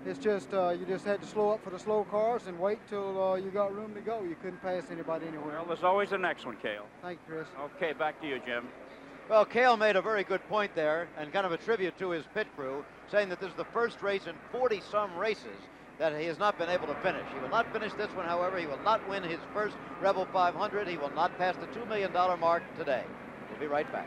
It's just, you just had to slow up for the slow cars and wait till you got room to go. You couldn't pass anybody anywhere. Well, there's always the next one, Cale. Thank you, Chris. Okay, back to you, Jim. Well, Cale made a very good point there, and kind of a tribute to his pit crew, saying that this is the first race in 40-some races that he has not been able to finish. He will not finish this one, however. He will not win his first Rebel 500. He will not pass the $2 million mark today. We'll be right back.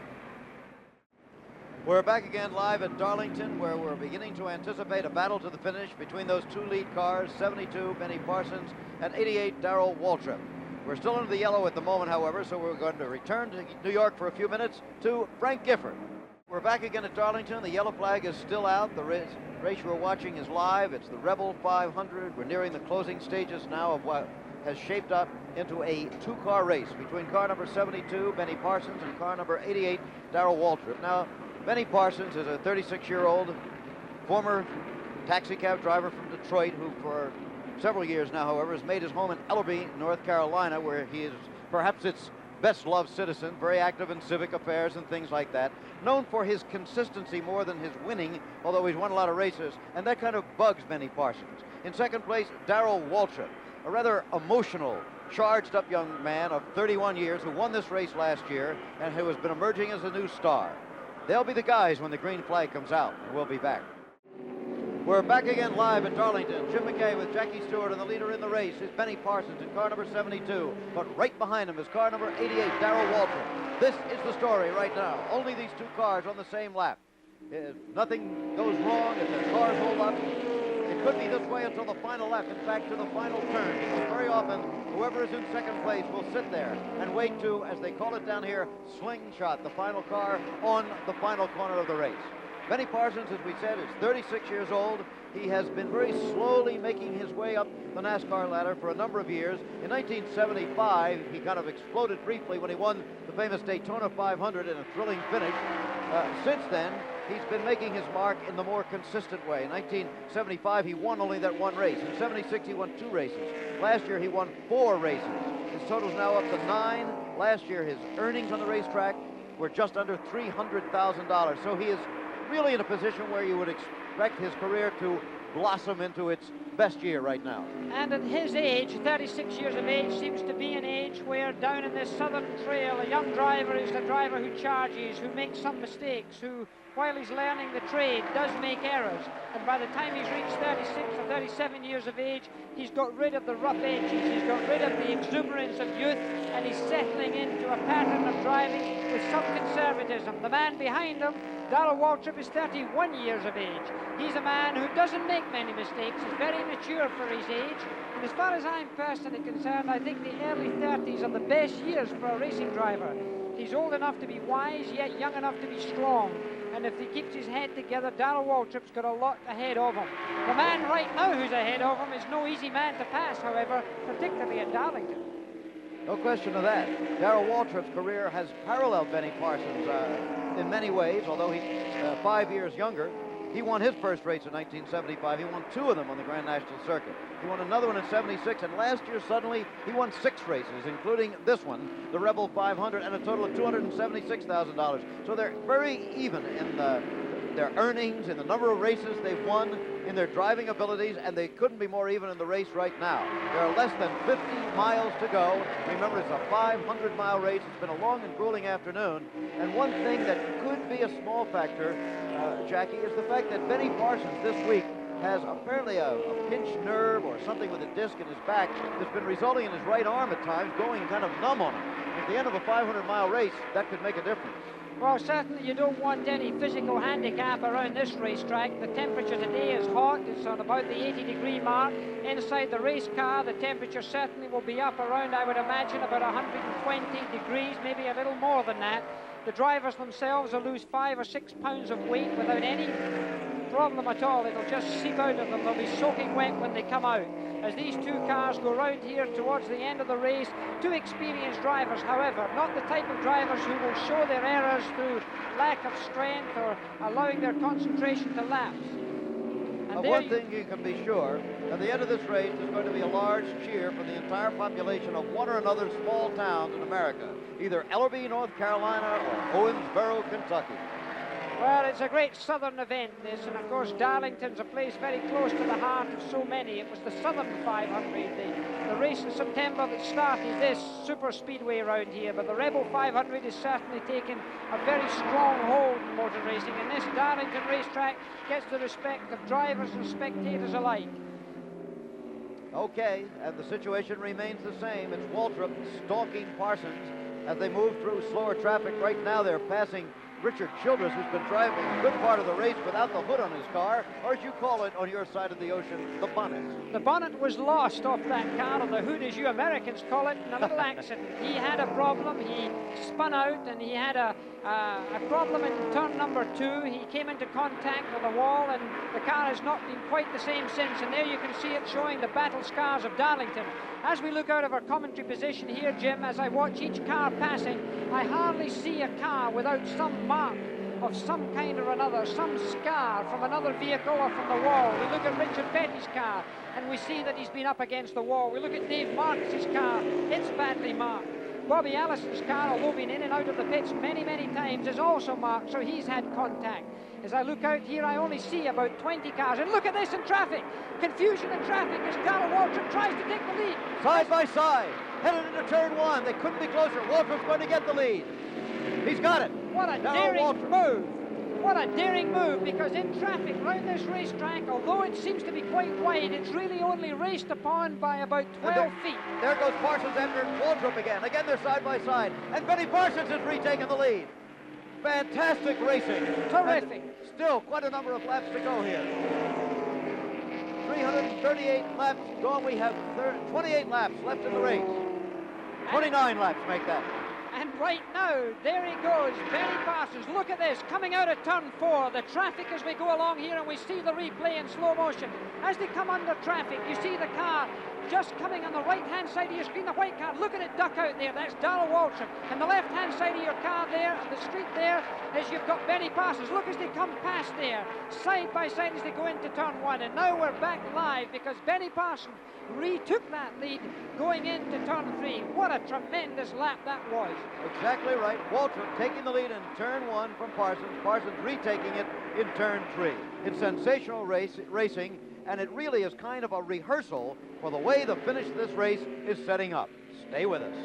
We're back again live at Darlington, where we're beginning to anticipate a battle to the finish between those two lead cars, 72, Benny Parsons, and 88, Darrell Waltrip. We're still under the yellow at the moment, however, so we're going to return to New York for a few minutes to Frank Gifford. We're back again at Darlington. The yellow flag is still out. The race we're watching is live. It's the Rebel 500. We're nearing the closing stages now of what has shaped up into a two-car race between car number 72, Benny Parsons, and car number 88, Darrell Waltrip. Now, Benny Parsons is a 36-year-old former taxi cab driver from Detroit who, for several years now, however, has made his home in Ellerbe, North Carolina, where he is perhaps its best-loved citizen, very active in civic affairs and things like that, known for his consistency more than his winning, although he's won a lot of races, and that kind of bugs Benny Parsons. In second place, Darrell Waltrip, a rather emotional, charged-up young man of 31 years who won this race last year and who has been emerging as a new star. They'll be the guys when the green flag comes out, and we'll be back. We're back again live at Darlington. Jim McKay with Jackie Stewart, and the leader in the race is Benny Parsons in car number 72. But right behind him is car number 88, Darrell Waltrip. This is the story right now. Only these two cars on the same lap. If nothing goes wrong, if the cars hold up, it could be this way until the final lap, in fact, to the final turn. Because very often, whoever is in second place will sit there and wait to, as they call it down here, slingshot the final car on the final corner of the race. Benny Parsons, as we said, is 36 years old. He has been very slowly making his way up the NASCAR ladder for a number of years. In 1975, he kind of exploded briefly when he won the famous Daytona 500 in a thrilling finish. Since then, he's been making his mark in the more consistent way. In 1975, he won only that one race. In 76, he won 2 races. Last year, he won 4 races. His total's now up to 9. Last year, his earnings on the racetrack were just under $300,000. So he is really in a position where you would expect his career to blossom into its best year right now. And at his age, 36 years of age, seems to be an age where down in this southern trail, a young driver is the driver who charges, who makes some mistakes, who, while he's learning the trade, does make errors. And by the time he's reached 36 or 37 years of age, he's got rid of the rough edges, he's got rid of the exuberance of youth, and he's settling into a pattern of driving with some conservatism. The man behind him, Darrell Waltrip, is 31 years of age. He's a man who doesn't make many mistakes. He's very mature for his age. And as far as I'm personally concerned, I think the early 30s are the best years for a racing driver. He's old enough to be wise, yet young enough to be strong. And if he keeps his head together, Darrell Waltrip's got a lot ahead of him. The man right now who's ahead of him is no easy man to pass, however, particularly at Darlington. No question of that. Darrell Waltrip's career has paralleled Benny Parsons in many ways, although he's 5 years younger. He won his first race in 1975. He won 2 of them on the Grand National Circuit. He won another one in 76, and last year suddenly he won 6 races, including this one, the Rebel 500, and a total of $276,000. So they're very even in their earnings, in the number of races they've won, in their driving abilities, and they couldn't be more even in the race right now. There are less than 50 miles to go. Remember, it's a 500-mile race. It's been a long and grueling afternoon, and one thing that could be a small factor, Jackie, is the fact that Benny Parsons this week has apparently a pinched nerve or something with a disc in his back that's been resulting in his right arm at times going kind of numb on him. At the end of a 500-mile race, that could make a difference. Well, certainly you don't want any physical handicap around this racetrack. The temperature today is hot. It's on about the 80-degree mark. Inside the race car, the temperature certainly will be up around, I would imagine, about 120 degrees, maybe a little more than that. The drivers themselves will lose 5 or 6 pounds of weight without any problem at all. It'll just seep out of them. They'll be soaking wet when they come out. As these 2 cars go round here towards the end of the race, 2 experienced drivers, however, not the type of drivers who will show their errors through lack of strength or allowing their concentration to lapse. And one thing you can be sure, at the end of this race, there's going to be a large cheer from the entire population of one or another small towns in America, either Ellerby, North Carolina, or Owensboro, Kentucky. Well, it's a great southern event, this, and of course Darlington's a place very close to the heart of so many. It was the Southern 500, the race in September that started this super speedway around here, but the Rebel 500 is certainly taking a very strong hold in motor racing, and this Darlington racetrack gets the respect of drivers and spectators alike. Okay, and the situation remains the same. It's Waltrip stalking Parsons as they move through slower traffic. Right now they're passing Richard Childress, who's been driving a good part of the race without the hood on his car, or as you call it on your side of the ocean, the bonnet. The bonnet was lost off that car, or the hood as you Americans call it, in a little accident. He had a problem, he spun out, and he had a problem in turn number 2. He came into contact with a wall, and the car has not been quite the same since, and there you can see it showing the battle scars of Darlington. As we look out of our commentary position here, Jim, as I watch each car passing, I hardly see a car without some mark of some kind or another, some scar from another vehicle or from the wall. We look at Richard Petty's car, and we see that he's been up against the wall. We look at Dave Marks' car, it's badly marked. Bobby Allison's car, although been in and out of the pits many, many times, is also marked, so he's had contact. As I look out here, I only see about 20 cars. And look at this in traffic. Confusion in traffic as Darrell Waltrip tries to take the lead. Side by side, headed into turn 1. They couldn't be closer. Waltrip's going to get the lead. He's got it. What a daring move. What a daring move, because in traffic around this racetrack, although it seems to be quite wide, it's really only raced upon by about 12 feet. There goes Parsons after Waltrip again. Again, they're side by side. And Benny Parsons has retaken the lead. Fantastic racing. Terrific. And still quite a number of laps to go here. 338 laps gone. We have 28 laps left in the race. 29 laps make that. And right now. There he goes, Benny Parsons. Look at this, coming out of turn 4. The traffic as we go along here, and we see the replay in slow motion. As they come under traffic, you see the car just coming on the right-hand side of your screen, the white car. Look at it duck out there. That's Darrell Waltrip. And the left-hand side of your car there, the street there, is you've got Benny Parsons. Look as they come past there, side by side as they go into turn 1. And now we're back live because Benny Parsons retook that lead going into turn 3. What a tremendous lap that was. Exactly right. Waltrip taking the lead in turn 1 from Parsons. Parsons retaking it in turn 3. It's sensational racing, and it really is kind of a rehearsal for the way the finish of this race is setting up. Stay with us.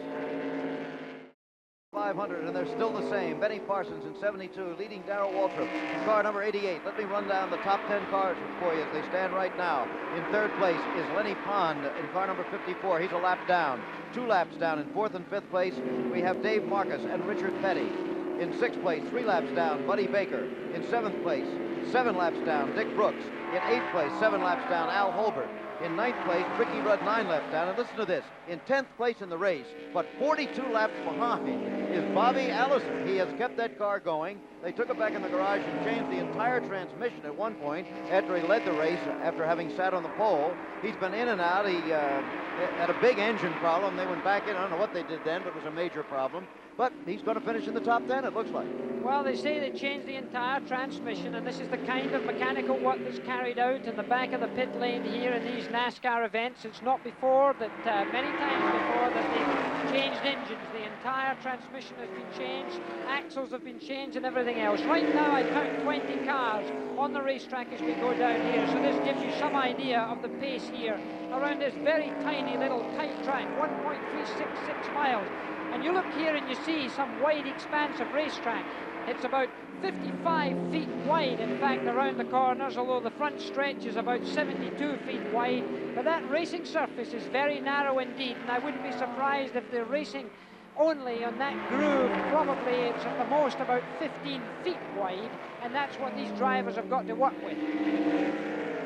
500, and they're still the same. Benny Parsons in 72, leading Darrell Waltrip. Car number 88. Let me run down the top 10 cars for you as they stand right now. In third place is Lenny Pond in car number 54. He's a lap down. 2 laps down. In fourth and fifth place, we have Dave Marcus and Richard Petty. In sixth place, 3 laps down, Buddy Baker. In seventh place, 7 laps down, Dick Brooks. In eighth place, 7 laps down, Al Holbert. In ninth place, Ricky Rudd, 9 laps down. And listen to this, in 10th place in the race, but 42 laps behind, is Bobby Allison. He has kept that car going. They took it back in the garage and changed the entire transmission at one point after he led the race, after having sat on the pole. He's been in and out. He had a big engine problem. They went back in. I don't know what they did then, but it was a major problem. But he's going to finish in the top 10, it looks like. Well, they say they changed the entire transmission, and this is the kind of mechanical work that's carried out in the back of the pit lane here in these NASCAR events. It's not before that, many times before, that they've changed engines. The entire transmission has been changed, axles have been changed, and everything else. Right now, I count 20 cars on the racetrack as we go down here, so this gives you some idea of the pace here around this very tiny little tight track, 1.366 miles. And you look here and you see some wide expanse of racetrack. It's about 55 feet wide, in fact, around the corners, although the front stretch is about 72 feet wide. But that racing surface is very narrow indeed, and I wouldn't be surprised if they're racing only on that groove. Probably it's at the most about 15 feet wide, and that's what these drivers have got to work with.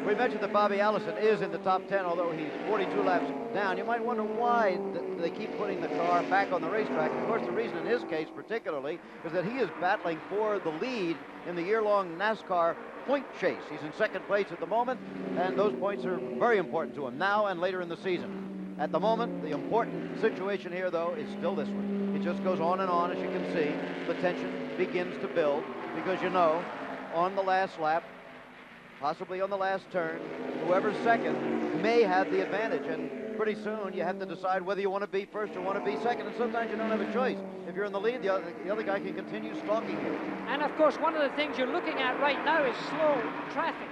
We mentioned that Bobby Allison is in the top 10, although he's 42 laps down. You might wonder why they keep putting the car back on the racetrack. Of course, the reason in his case particularly is that he is battling for the lead in the year-long NASCAR point chase. He's in second place at the moment, and those points are very important to him now and later in the season. At the moment, the important situation here, though, is still this one. It just goes on and on, as you can see. The tension begins to build because, you know, on the last lap, possibly on the last turn, whoever's second may have the advantage, and pretty soon you have to decide whether you want to be first or want to be second, and sometimes you don't have a choice. If you're in the lead, the other guy can continue stalking you. And of course, one of the things you're looking at right now is slow traffic,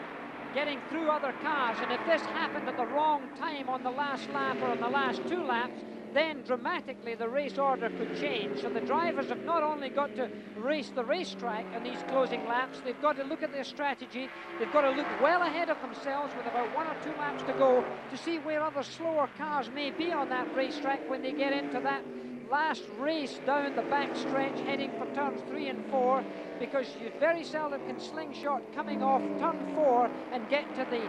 getting through other cars, and if this happened at the wrong time on the last lap or on the last 2 laps, then dramatically the race order could change. So the drivers have not only got to race the racetrack on these closing laps, they've got to look at their strategy, they've got to look well ahead of themselves with about 1 or 2 laps to go to see where other slower cars may be on that racetrack when they get into that last race down the back stretch heading for turns 3 and 4, because you very seldom can slingshot coming off turn 4 and get to the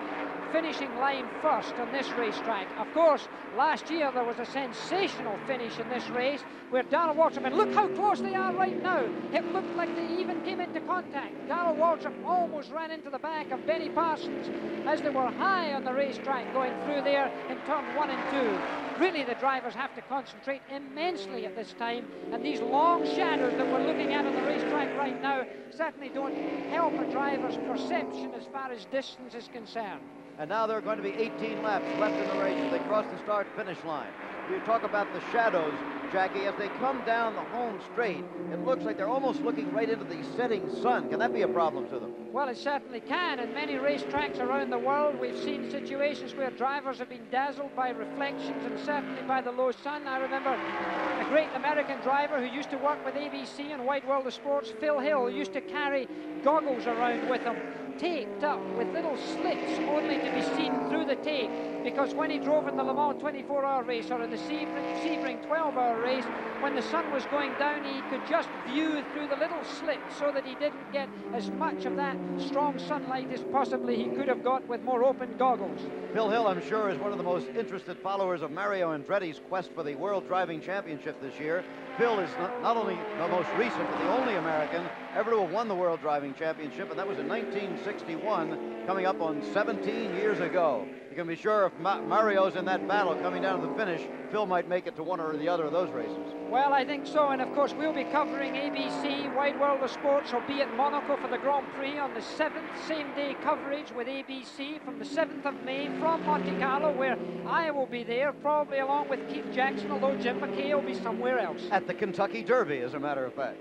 finishing line first on this racetrack. Of course, last year there was a sensational finish in this race where Darrell Waltrip, and look how close they are right now. It looked like they even came into contact. Darrell Waltrip almost ran into the back of Benny Parsons as they were high on the racetrack going through there in turn 1 and 2. Really, the drivers have to concentrate immensely at this time, and these long shadows that we're looking at on the racetrack right now certainly don't help a driver's perception as far as distance is concerned. And now there are going to be 18 laps left in the race as they cross the start-finish line. You talk about the shadows, Jackie, as they come down the home straight, it looks like they're almost looking right into the setting sun. Can that be a problem to them? Well, it certainly can. In many racetracks around the world, we've seen situations where drivers have been dazzled by reflections and certainly by the low sun. I remember a great American driver who used to work with ABC and Wide World of Sports, Phil Hill, used to carry goggles around with him, taped up with little slits only to be seen through the tape, because when he drove in the Le Mans 24-hour race or in the Sebring 9, 12-hour race. When the sun was going down, he could just view through the little slit so that he didn't get as much of that strong sunlight as possibly he could have got with more open goggles. Phil Hill, I'm sure, is one of the most interested followers of Mario Andretti's quest for the World Driving Championship this year. Phil is not only the most recent, but the only American ever to have won the World Driving Championship, and that was in 1961, coming up on 17 years ago. You can be sure if Mario's in that battle coming down to the finish, Phil might make it to one or the other of those races. Well, I think so, and of course we'll be covering ABC, Wide World of Sports, will be at Monaco for the Grand Prix on the 7th, same-day coverage with ABC from the 7th of May from Monte Carlo, where I will be there, probably along with Keith Jackson, although Jim McKay will be somewhere else. At the Kentucky Derby, as a matter of fact.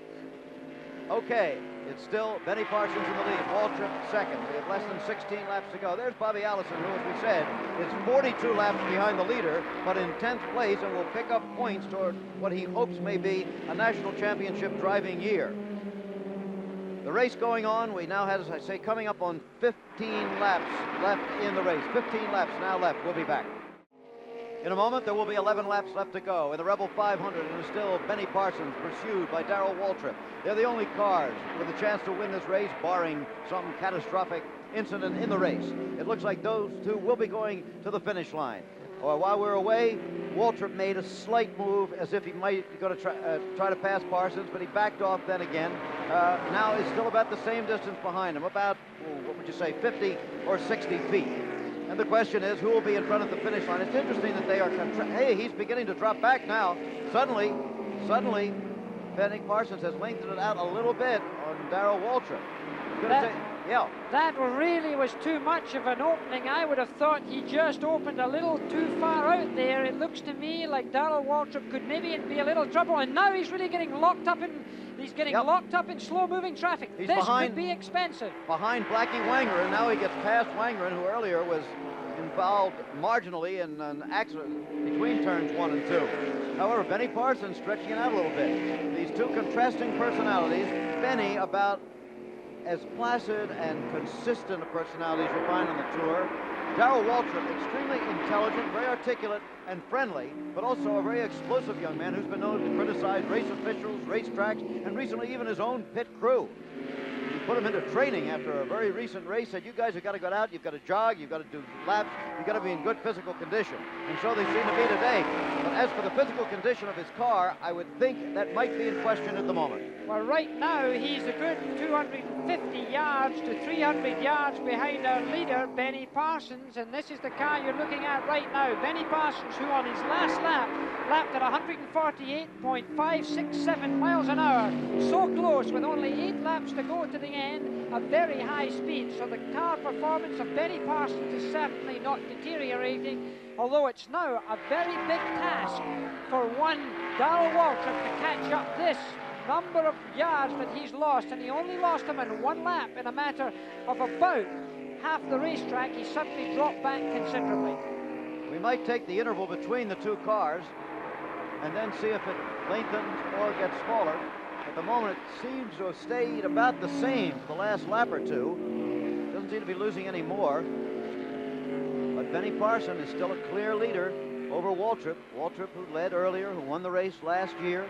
Okay, it's still Benny Parsons in the lead, Waltrip second. We have less than 16 laps to go. There's Bobby Allison, who, as we said, is 42 laps behind the leader, but in 10th place and will pick up points toward what he hopes may be a national championship driving year. The race going on, we now have, as I say, coming up on 15 laps left in the race. 15 laps now left. We'll be back. In a moment, there will be 11 laps left to go. In the Rebel 500, it is still Benny Parsons, pursued by Darrell Waltrip. They're the only cars with a chance to win this race, barring some catastrophic incident in the race. It looks like those two will be going to the finish line. While we're away, Waltrip made a slight move as if he might be going to try to pass Parsons, but he backed off then again. Now is still about the same distance behind him, about, what would you say, 50 or 60 feet. And the question is, who will be in front of the finish line? It's interesting that they are, hey, he's beginning to drop back now. Suddenly, Benny Parsons has lengthened it out a little bit on Darrell Waltrip. That really was too much of an opening. I would have thought he just opened a little too far out there. It looks to me like Darrell Waltrip could maybe be a little trouble, and now he's really getting locked up in. He's getting locked up in slow-moving traffic. He's this could be expensive. Behind Blackie Wangren, now he gets past Wangren, who earlier was involved marginally in an accident between turns 1 and 2. However, Benny Parsons stretching it out a little bit. These two contrasting personalities, Benny about as placid and consistent a personality as you'll find on the tour. Darrell Waltrip, extremely intelligent, very articulate and friendly, but also a very explosive young man who's been known to criticize race officials, racetracks, and recently even his own pit crew. He put him into training after a very recent race, said, you guys have got to go out, you've got to jog, you've got to do laps, you've got to be in good physical condition. And so they seem to be today. But as for the physical condition of his car, I would think that might be in question at the moment. Well, right now, he's a good 250 yards to 300 yards behind our leader, Benny Parsons, and this is the car you're looking at right now. Benny Parsons, who on his last lap, lapped at 148.567 miles an hour. So close, with only 8 laps to go to the end, a very high speed. So the car performance of Benny Parsons is certainly not deteriorating, although it's now a very big task for one Darrell Waltrip to catch up this number of yards that he's lost, and he only lost them in 1 lap in a matter of about half the racetrack. He suddenly dropped back considerably. We might take the interval between the two cars and then see if it lengthens or gets smaller. At the moment, it seems to have stayed about the same for the last lap or two. Doesn't seem to be losing any more. But Benny Parsons is still a clear leader over Waltrip. Waltrip, who led earlier, who won the race last year.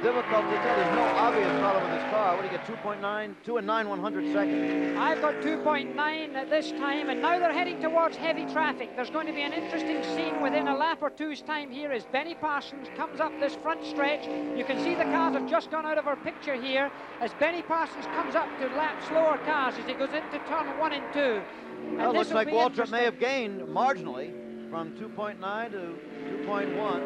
Difficult to tell. There's no obvious problem with this car. What do you get, 2.9? 2 and 9/100 seconds. I've got 2.9 at this time, and now they're heading towards heavy traffic. There's going to be an interesting scene within a lap or two's time here as Benny Parsons comes up this front stretch. You can see the cars have just gone out of our picture here as Benny Parsons comes up to lap slower cars as he goes into turn 1 and 2. Well, it looks like Waltrip may have gained marginally from 2.9 to 2.1.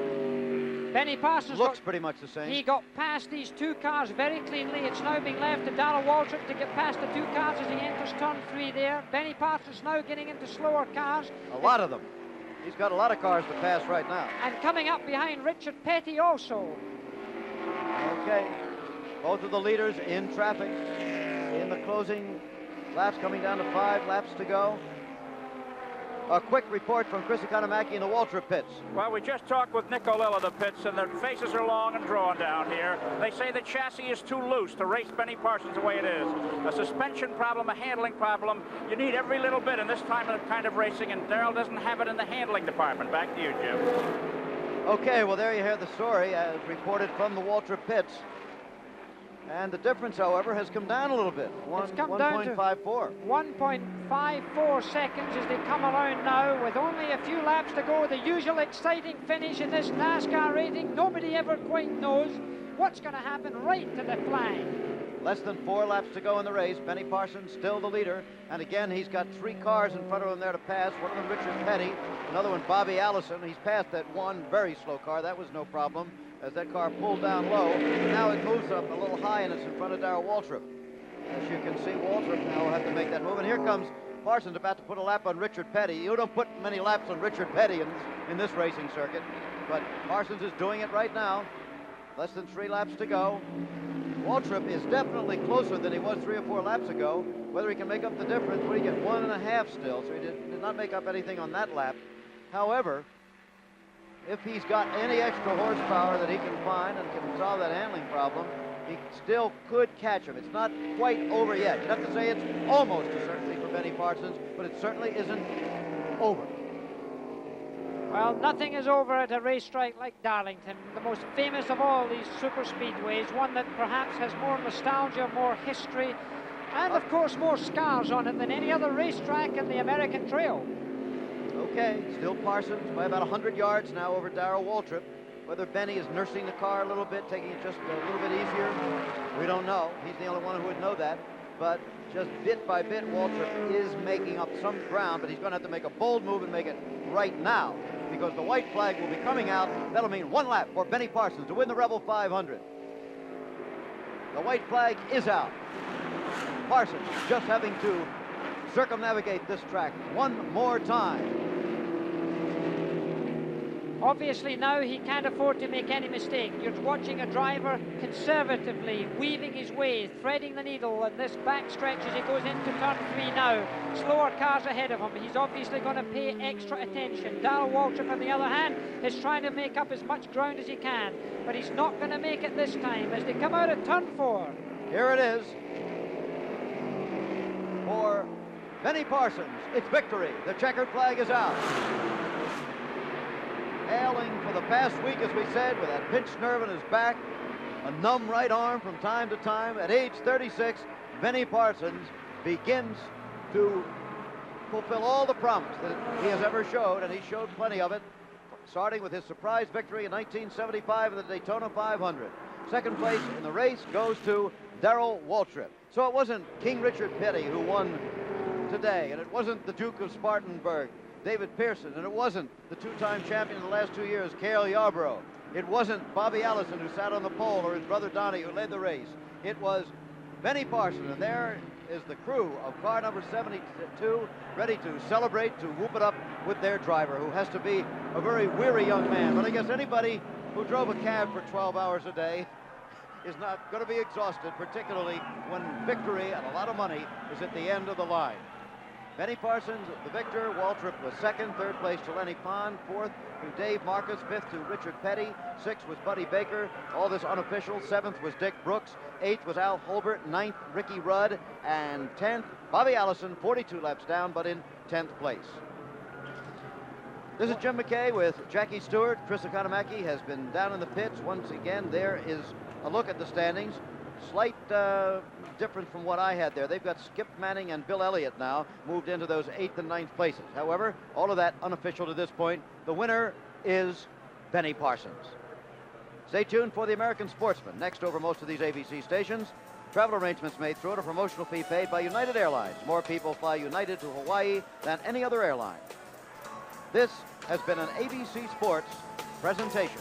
Benny Parsons looks pretty much the same. He got past these two cars very cleanly. It's now being left to Darrell Waltrip to get past the two cars as he enters turn 3 there. Benny Parsons now getting into slower cars. A lot of them. He's got a lot of cars to pass right now. And coming up behind Richard Petty also. Okay. Both of the leaders in traffic in the closing laps, coming down to 5 laps to go. A quick report from Chris Economaki in the Waltrip pits. Well, we just talked with Nick O'Lill of the pits, and their faces are long and drawn down here. They say the chassis is too loose to race Benny Parsons the way it is. A suspension problem, a handling problem. You need every little bit in this kind of racing, and Darrell doesn't have it in the handling department. Back to you, Jim. Okay, well, there you hear the story as reported from the Waltrip pits. And the difference, however, has come down a little bit. It's come down to 1.54. 1.54 seconds as they come around now with only a few laps to go. The usual exciting finish in this NASCAR racing. Nobody ever quite knows what's going to happen right to the flag. Less than 4 laps to go in the race. Benny Parsons still the leader. And again, he's got 3 cars in front of him there to pass. One of them, Richard Petty. Another one, Bobby Allison. He's passed that one very slow car. That was no problem as that car pulled down low. And now it moves up a little high, and it's in front of Darrell Waltrip. As you can see, Waltrip now will have to make that move. And here comes Parsons about to put a lap on Richard Petty. You don't put many laps on Richard Petty in this racing circuit. But Parsons is doing it right now. Less than 3 laps to go. Waltrip is definitely closer than he was 3 or 4 laps ago. Whether he can make up the difference, what do you get? 1.5 still, so he did not make up anything on that lap. However, if he's got any extra horsepower that he can find and can solve that handling problem, he still could catch him. It's not quite over yet. You'd have to say it's almost a certainty for Benny Parsons, but it certainly isn't over. Well, nothing is over at a racetrack like Darlington, the most famous of all these super speedways, one that perhaps has more nostalgia, more history, and of course more scars on it than any other racetrack in the American Trail. Okay, still Parsons by about 100 yards now over Darrell Waltrip. Whether Benny is nursing the car a little bit, taking it just a little bit easier, we don't know. He's the only one who would know that. But just bit by bit, Waltrip is making up some ground, but he's going to have to make a bold move and make it right now, because the white flag will be coming out. That'll mean 1 lap for Benny Parsons to win the Rebel 500. The white flag is out. Parsons just having to circumnavigate this track one more time. Obviously now he can't afford to make any mistake. You're watching a driver conservatively weaving his way, threading the needle on this backstretch as he goes into turn 3 now. Slower cars ahead of him. He's obviously going to pay extra attention. Darrell Waltrip, on the other hand, is trying to make up as much ground as he can, but he's not going to make it this time as they come out of turn 4. Here it is for Benny Parsons. It's victory. The checkered flag is out. Ailing for the past week, as we said, with that pinched nerve in his back, a numb right arm from time to time. At age 36, Benny Parsons begins to fulfill all the promise that he has ever showed, and he showed plenty of it, starting with his surprise victory in 1975 in the Daytona 500. Second place in the race goes to Darrell Waltrip. So it wasn't King Richard Petty who won today, and it wasn't the Duke of Spartanburg, David Pearson, and it wasn't the 2-time champion of the last 2 years, Cale Yarborough. It wasn't Bobby Allison who sat on the pole, or his brother Donnie who led the race. It was Benny Parsons, and there is the crew of car number 72 ready to celebrate, to whoop it up with their driver, who has to be a very weary young man. But I guess anybody who drove a cab for 12 hours a day is not going to be exhausted, particularly when victory and a lot of money is at the end of the line. Benny Parsons, the victor. Waltrip was second. Third place to Lenny Pond. Fourth to Dave Marcus. Fifth to Richard Petty. Sixth was Buddy Baker. All this unofficial. Seventh was Dick Brooks. Eighth was Al Holbert. Ninth, Ricky Rudd. And 10th, Bobby Allison, 42 laps down, but in 10th place. This is Jim McKay with Jackie Stewart. Chris Economaki has been down in the pits. Once again, there is a look at the standings. Slight difference from what I had there. They've got Skip Manning and Bill Elliott now moved into those 8th and 9th places. However, all of that unofficial to this point. The winner is Benny Parsons. Stay tuned for the American Sportsman. Next over most of these ABC stations. Travel arrangements made through it, a promotional fee paid by United Airlines. More people fly United to Hawaii than any other airline. This has been an ABC Sports presentation.